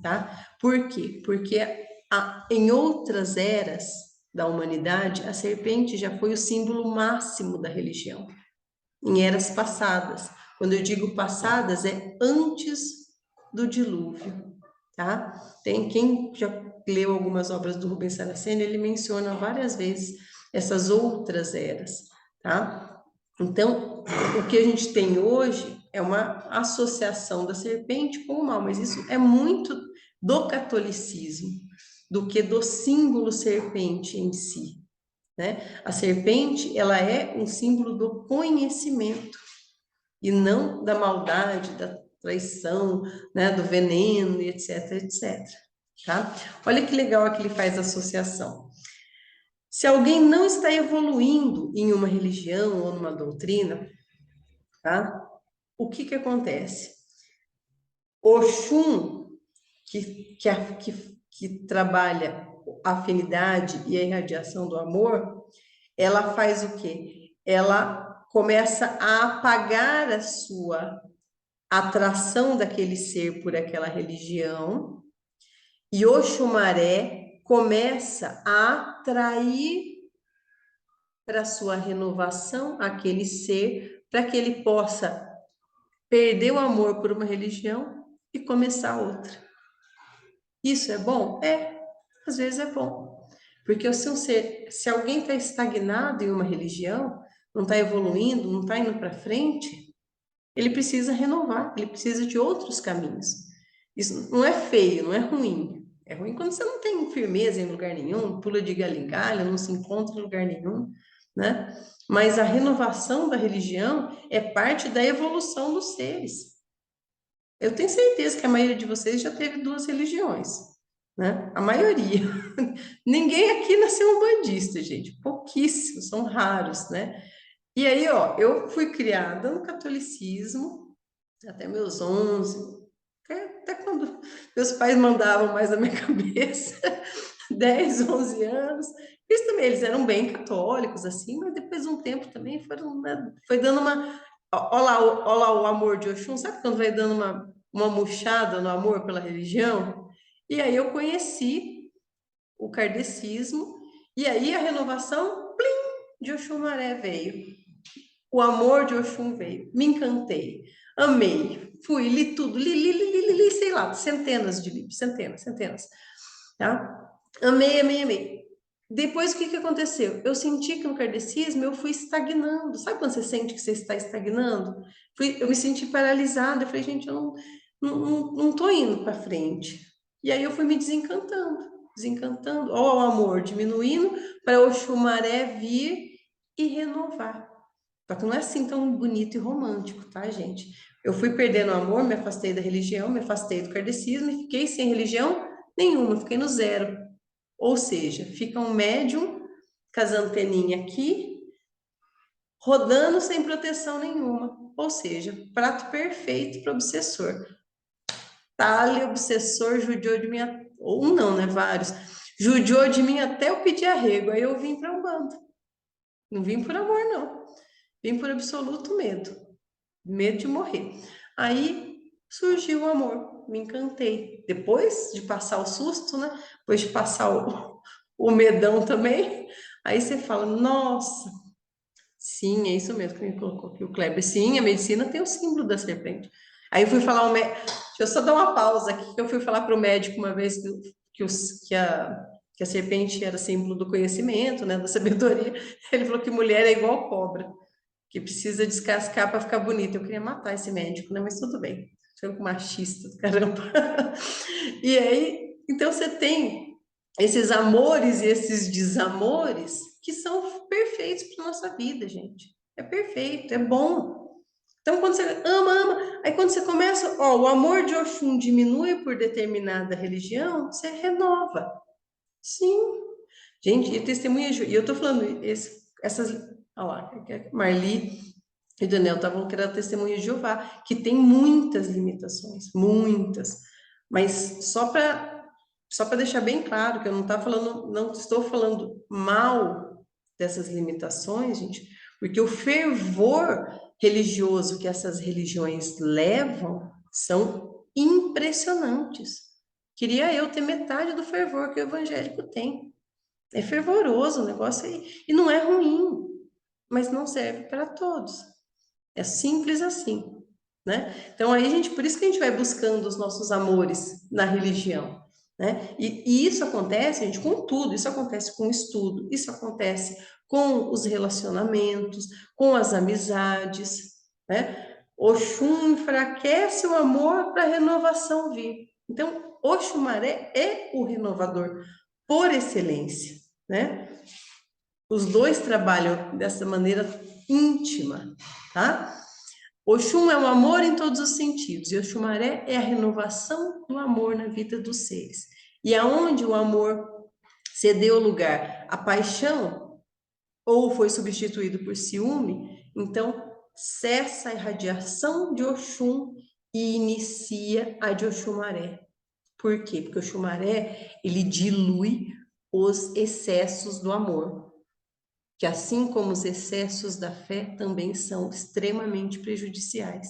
tá? Por quê? Porque em outras eras da humanidade, a serpente já foi o símbolo máximo da religião, em eras passadas. Quando eu digo passadas, é antes do dilúvio, tá? Tem quem já leu algumas obras do Rubens Saraceni, ele menciona várias vezes essas outras eras, tá? Então, o que a gente tem hoje é uma associação da serpente com o mal, mas isso é muito do catolicismo, do que do símbolo serpente em si, né? A serpente, ela é um símbolo do conhecimento e não da maldade, da traição, né, do veneno, e etc, etc, tá? Olha que legal que ele faz a associação. Se alguém não está evoluindo em uma religião ou numa doutrina, tá? O que que acontece? Oxum, que trabalha a afinidade e a irradiação do amor, ela faz o quê? Ela começa a apagar a sua atração daquele ser por aquela religião, e Oxumaré começa a atrair para sua renovação aquele ser, para que ele possa perder o amor por uma religião e começar outra. Isso é bom? É, às vezes é bom. Porque se alguém está estagnado em uma religião, não está evoluindo, não está indo para frente, ele precisa renovar, ele precisa de outros caminhos. Isso não é feio, não é ruim. É ruim quando você não tem firmeza em lugar nenhum, pula de galho em galho, não se encontra em lugar nenhum, né? Mas a renovação da religião é parte da evolução dos seres. Eu tenho certeza que a maioria de vocês já teve duas religiões, né? A maioria. Ninguém aqui nasceu um bandista, gente. Pouquíssimos, são raros, né? E aí, ó, eu fui criada no catolicismo até meus 11, até quando meus pais mandavam mais na minha cabeça, 10, 11 anos. Eles também, eles eram bem católicos, assim, mas depois de um tempo também foram, né, foi dando uma... Ó lá o amor de Oxum, sabe quando vai dando uma murchada no amor pela religião? E aí eu conheci o kardecismo, e aí a renovação, plim, de Oxumaré veio. O amor de Oxum veio. Me encantei. Amei. Fui, li tudo. Li, sei lá, centenas de livros. Centenas. Tá? Amei, amei, amei. Depois, o que que aconteceu? Eu senti que no kardecismo eu fui estagnando. Sabe quando você sente que você está estagnando? Eu me senti paralisada. Eu falei, gente, eu não tô indo para frente. E aí eu fui me desencantando. Ó, o amor diminuindo para o Oxumaré vir e renovar. Só que não é assim tão bonito e romântico, tá, gente? Eu fui perdendo o amor, me afastei da religião, me afastei do kardecismo e fiquei sem religião nenhuma, fiquei no zero. Ou seja, fica um médium com as anteninhas aqui, rodando sem proteção nenhuma. Ou seja, prato perfeito para obsessor. Tale, obsessor, judiou de mim, ou não, né? Vários. Judiou de mim até eu pedir arrego. Aí eu vim para Umbanda. Não vim por amor, não. Vim por absoluto medo. Medo de morrer. Aí surgiu o amor, me encantei. Depois de passar o susto, né? Depois de passar o medão também, aí você fala, nossa, sim, é isso mesmo que me colocou aqui o Kleber. Sim, a medicina tem o símbolo da serpente. Aí eu fui falar, deixa eu só dar uma pausa aqui, que eu fui falar para o médico uma vez que a serpente era símbolo do conhecimento, né, da sabedoria. Ele falou que mulher é igual cobra, que precisa descascar para ficar bonita. Eu queria matar esse médico, né? Mas tudo bem. Foi um machista do caramba. E aí, então você tem esses amores e esses desamores que são perfeitos para nossa vida, gente. É perfeito, é bom. Então, quando você ama, aí quando você começa, ó, o amor de Oxum diminui por determinada religião, você renova. Sim. Gente, e testemunha, e eu tô falando, essas, olha lá, Marli e Daniel estavam querendo testemunha de Jeová, que tem muitas limitações, muitas. Mas só para deixar bem claro que eu não estou falando mal dessas limitações, gente, porque o fervor religioso que essas religiões levam são impressionantes. Queria eu ter metade do fervor que o evangélico tem. É fervoroso o negócio aí. E não é ruim, mas não serve para todos. É simples assim, né? Então aí por isso que a gente vai buscando os nossos amores na religião, né? E isso acontece, gente, com tudo. Isso acontece com estudo, isso acontece com os relacionamentos, com as amizades, né? Oxum enfraquece o amor para a renovação vir. Então, Oxumaré é o renovador por excelência, né? Os dois trabalham dessa maneira íntima, tá? Oxum é o amor em todos os sentidos, e Oxumaré é a renovação do amor na vida dos seres. E aonde o amor cedeu lugar à paixão, ou foi substituído por ciúme, então cessa a irradiação de Oxum e inicia a de Oxumaré. Por quê? Porque o Oxumaré, ele dilui os excessos do amor, que assim como os excessos da fé também são extremamente prejudiciais.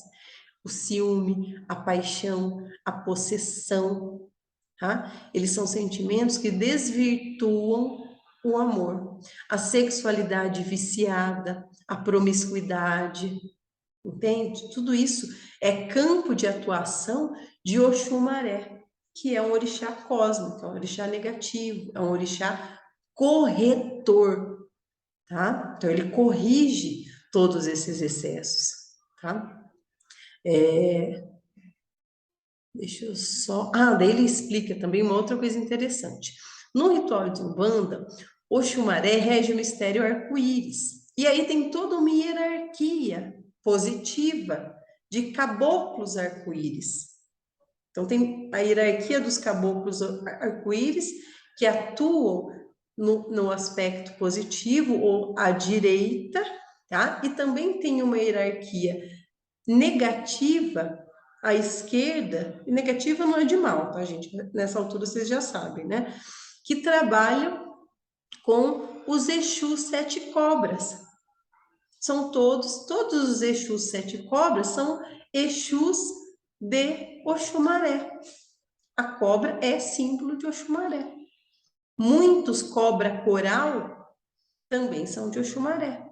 O ciúme, a paixão, a possessão, tá? Eles são sentimentos que desvirtuam o amor. A sexualidade viciada, a promiscuidade, entende? Tudo isso é campo de atuação de Oxumaré, que é um orixá cósmico, é um orixá negativo, é um orixá corretor, tá? Então, ele corrige todos esses excessos, tá? Deixa eu só... daí ele explica também uma outra coisa interessante. No ritual de Umbanda, Oxumaré rege o mistério arco-íris. E aí tem toda uma hierarquia positiva de caboclos arco-íris. Então, tem a hierarquia dos caboclos arco-íris que atuam no aspecto positivo ou à direita, tá? E também tem uma hierarquia negativa à esquerda, e negativa não é de mal, tá, gente? Nessa altura vocês já sabem, né? Que trabalham com os Exus sete cobras. São todos os Exus sete cobras são Exus de Oxumaré. A cobra é símbolo de Oxumaré. Muitos cobra coral também são de Oxumaré.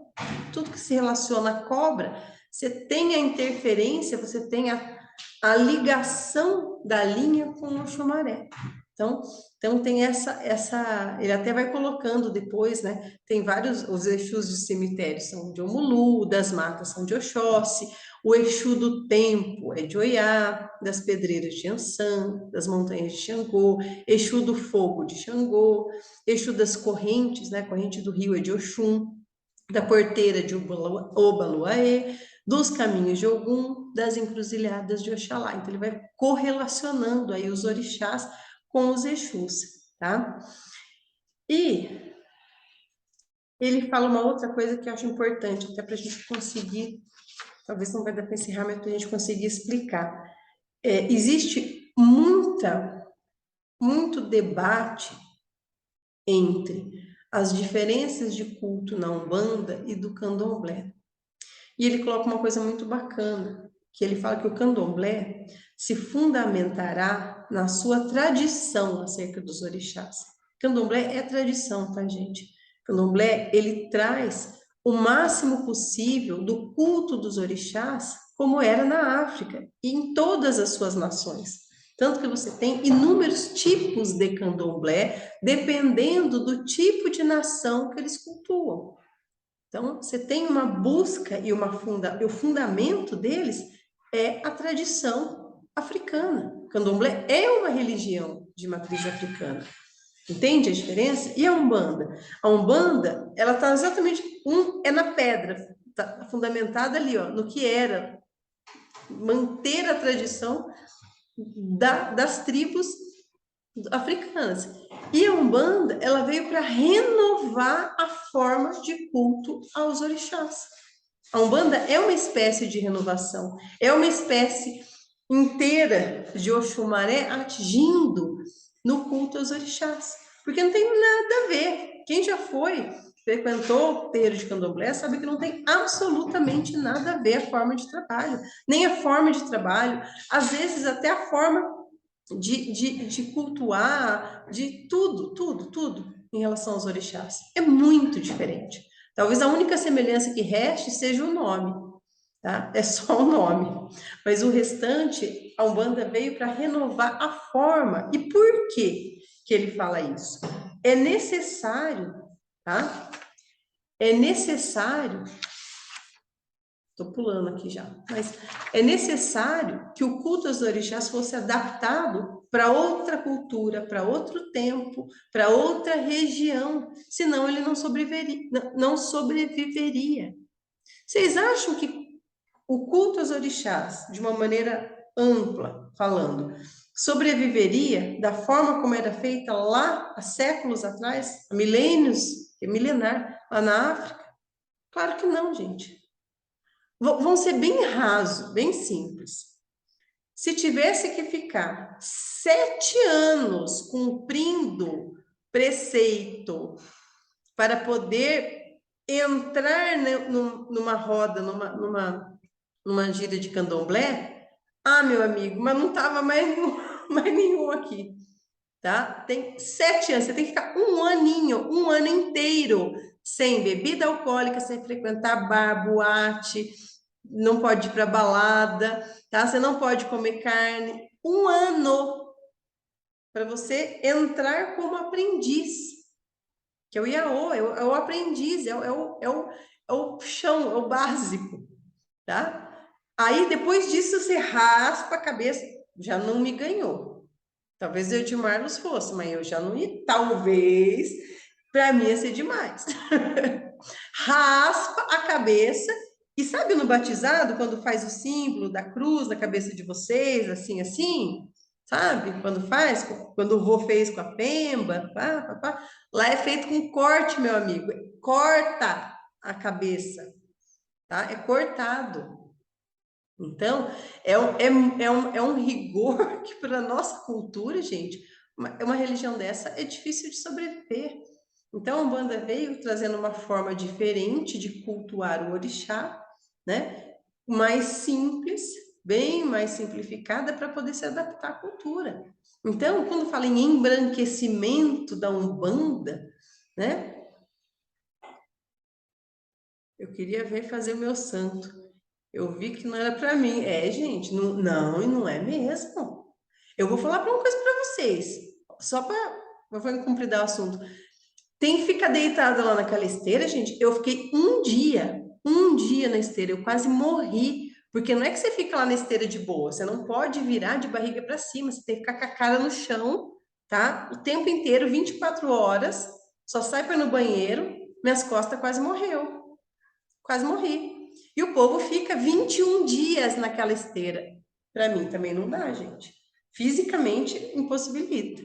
Tudo que se relaciona à cobra, você tem a interferência, você tem a ligação da linha com o Oxumaré. Então tem essa, ele até vai colocando depois, né? Tem vários, os Exus de cemitério são de Omulu, das matas são de Oxóssi, o Exu do tempo é de Oiá, das pedreiras de Ançã, das montanhas de Xangô, Exu do fogo de Xangô, Exu das correntes, né? Corrente do rio é de Oxum, da porteira de Obaluaê, dos caminhos de Ogum, das encruzilhadas de Oxalá. Então ele vai correlacionando aí os orixás com os Exus, tá? E ele fala uma outra coisa que eu acho importante, até para a gente conseguir, talvez não vai dar para encerrar, mas para a gente conseguir explicar. Existe muito debate entre as diferenças de culto na Umbanda e do Candomblé. E ele coloca uma coisa muito bacana, que ele fala que o Candomblé se fundamentará na sua tradição acerca dos orixás. Candomblé é tradição, tá, gente? Candomblé, ele traz o máximo possível do culto dos orixás, como era na África, e em todas as suas nações. Tanto que você tem inúmeros tipos de candomblé, dependendo do tipo de nação que eles cultuam. Então, você tem uma busca e o fundamento deles é a tradição africana. O candomblé é uma religião de matriz africana. Entende a diferença? E a Umbanda? A Umbanda, ela está exatamente, é na pedra, está fundamentada ali, ó, no que era manter a tradição das tribos africanas. E a Umbanda, ela veio para renovar a forma de culto aos orixás. A Umbanda é uma espécie de renovação, é uma espécie inteira de Oxumaré agindo no culto aos orixás, porque não tem nada a ver. Quem já frequentou o terreiro de Candomblé sabe que não tem absolutamente nada a ver a forma de trabalho, nem a forma de trabalho, às vezes até a forma de cultuar, de tudo em relação aos orixás. É muito diferente. Talvez a única semelhança que reste seja o nome, tá? É só o nome. Mas o restante, a Umbanda veio para renovar a forma. E por que ele fala isso? É necessário, tá? é necessário, estou pulando aqui já, mas é necessário que o culto aos orixás fosse adaptado para outra cultura, para outro tempo, para outra região, senão ele não sobreviveria, não sobreviveria. Vocês acham que o culto aos orixás, de uma maneira ampla, falando, sobreviveria da forma como era feita lá há séculos atrás, há milênios, é milenar, lá na África? Claro que não, gente. Vão ser bem raso, bem simples. Se tivesse que ficar 7 anos cumprindo preceito para poder entrar numa roda, numa gira de candomblé, ah, meu amigo, mas não tava mais nenhum aqui, tá? Tem 7 anos, você tem que ficar um ano inteiro, sem bebida alcoólica, sem frequentar bar, boate, não pode ir para balada, tá? Você não pode comer carne. Um ano para você entrar como aprendiz, que é o Iaô, é o aprendiz, é o chão, é o básico, tá? Aí, depois disso, você raspa a cabeça. Já não me ganhou. Talvez o Edmarlos fosse, mas eu já não ia. Talvez, para mim, ia ser demais. Raspa a cabeça. E sabe no batizado, quando faz o símbolo da cruz na cabeça de vocês, assim, assim? Sabe? Quando faz? Quando o vô fez com a pemba, pá, pá, pá. Lá é feito com corte, meu amigo. Corta a cabeça, tá? É cortado. Então, é um rigor que, para a nossa cultura, gente, uma religião dessa é difícil de sobreviver. Então, a Umbanda veio trazendo uma forma diferente de cultuar o orixá, né? Mais simples, bem mais simplificada, para poder se adaptar à cultura. Então, quando fala em embranquecimento da Umbanda, né? Eu queria ver fazer o meu santo. Eu vi que não era para mim. É, gente, não, e não é mesmo. Eu vou falar para uma coisa para vocês, só para vou cumprir o assunto. Tem que ficar deitado lá naquela esteira, gente. Eu fiquei um dia na esteira, eu quase morri, porque não é que você fica lá na esteira de boa, você não pode virar de barriga para cima, você tem que ficar com a cara no chão, tá? O tempo inteiro, 24 horas, só sai para ir no banheiro, minhas costas quase morreu. Quase morri. E o povo fica 21 dias naquela esteira. Para mim também não dá, gente. Fisicamente impossibilita.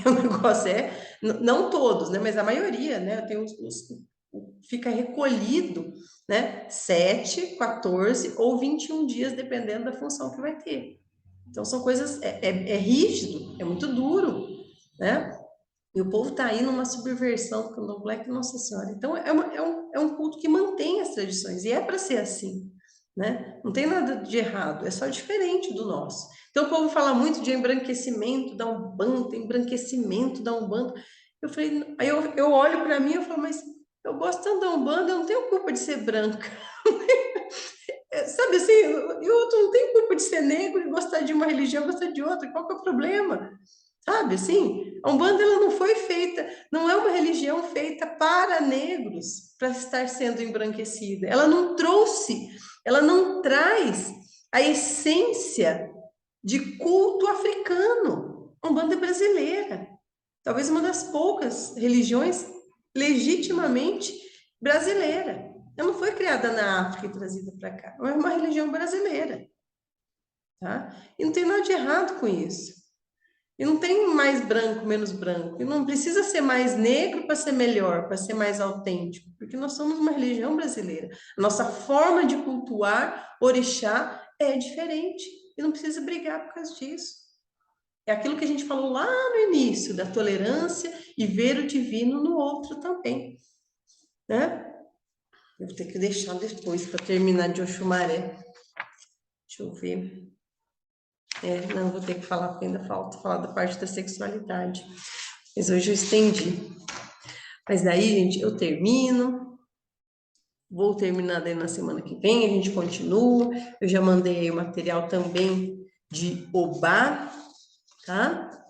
O negócio não todos, né? Mas a maioria, né? Tem fica recolhido, né? 7, 14 ou 21 dias, dependendo da função que vai ter. Então são coisas, é rígido, é muito duro, né? E o povo está aí numa subversão do candomblé que, nossa senhora. Então, é um culto que mantém as tradições, e é para ser assim, né? Não tem nada de errado, é só diferente do nosso. Então, o povo fala muito de embranquecimento da Umbanda, embranquecimento da Umbanda. Eu falei, aí eu olho para mim e falo, mas eu gosto tanto da Umbanda, eu não tenho culpa de ser branca. Sabe assim, e o outro não tem culpa de ser negro e gostar de uma religião, gostar de outra, qual que é o problema? Sabe assim? A Umbanda ela não foi feita, não é uma religião feita para negros, para estar sendo embranquecida. Ela não trouxe, ela não traz a essência de culto africano. A Umbanda é brasileira. Talvez uma das poucas religiões legitimamente brasileira. Ela não foi criada na África e trazida para cá. É uma religião brasileira, tá? E não tem nada de errado com isso. E não tem mais branco, menos branco. E não precisa ser mais negro para ser melhor, para ser mais autêntico, porque nós somos uma religião brasileira. A nossa forma de cultuar orixá é diferente. E não precisa brigar por causa disso. É aquilo que a gente falou lá no início, da tolerância e ver o divino no outro também, né? Eu vou ter que deixar depois para terminar de Oxumaré. Deixa eu ver. Não, vou ter que falar, porque ainda falta falar da parte da sexualidade. Mas hoje eu estendi. Mas daí, gente, eu termino. Vou terminar daí na semana que vem, a gente continua. Eu já mandei o material também de Obá, tá?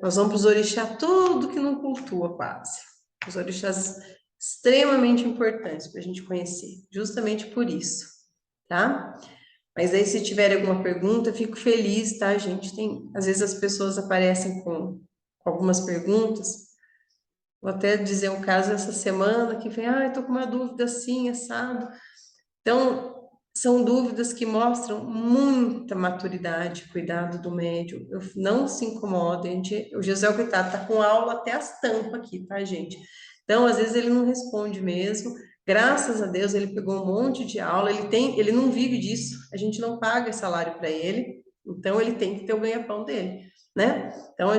Nós vamos para os orixás, tudo que não cultua quase. Os orixás extremamente importantes para a gente conhecer, justamente por isso, tá? Mas aí, se tiver alguma pergunta, eu fico feliz, tá, gente? Às vezes as pessoas aparecem com algumas perguntas. Vou até dizer um caso essa semana que vem, eu tô com uma dúvida assim, assado. Então, são dúvidas que mostram muita maturidade, cuidado do médium. Não se incomodem, o José coitado tá com aula até as tampas aqui, tá, gente? Então, às vezes ele não responde mesmo. Graças a Deus ele pegou um monte de aula, ele não vive disso. A gente não paga salário para ele, então ele tem que ter o ganha-pão dele, né? Então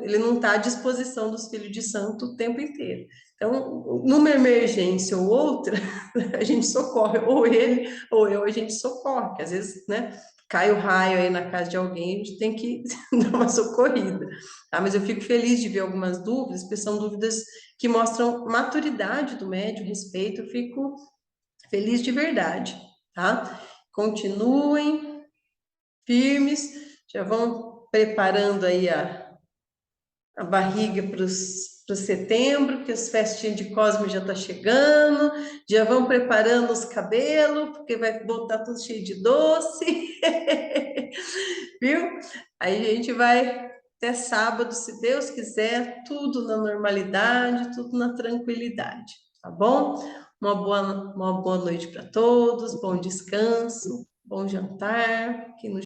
ele não está à disposição dos filhos de santo o tempo inteiro. Então, numa emergência ou outra, a gente socorre, ou ele ou eu, a gente socorre, que às vezes, né, cai o raio aí na casa de alguém, a gente tem que dar uma socorrida, tá? Mas eu fico feliz de ver algumas dúvidas, porque são dúvidas que mostram maturidade do médium, respeito, eu fico feliz de verdade, tá? Continuem firmes, já vão preparando aí a barriga para o setembro, que as festinhas de Cosme já tá chegando, já vão preparando os cabelos, porque vai voltar tudo cheio de doce, viu? Aí a gente vai até sábado, se Deus quiser, tudo na normalidade, tudo na tranquilidade, tá bom? Uma boa noite para todos, bom descanso, bom jantar, que no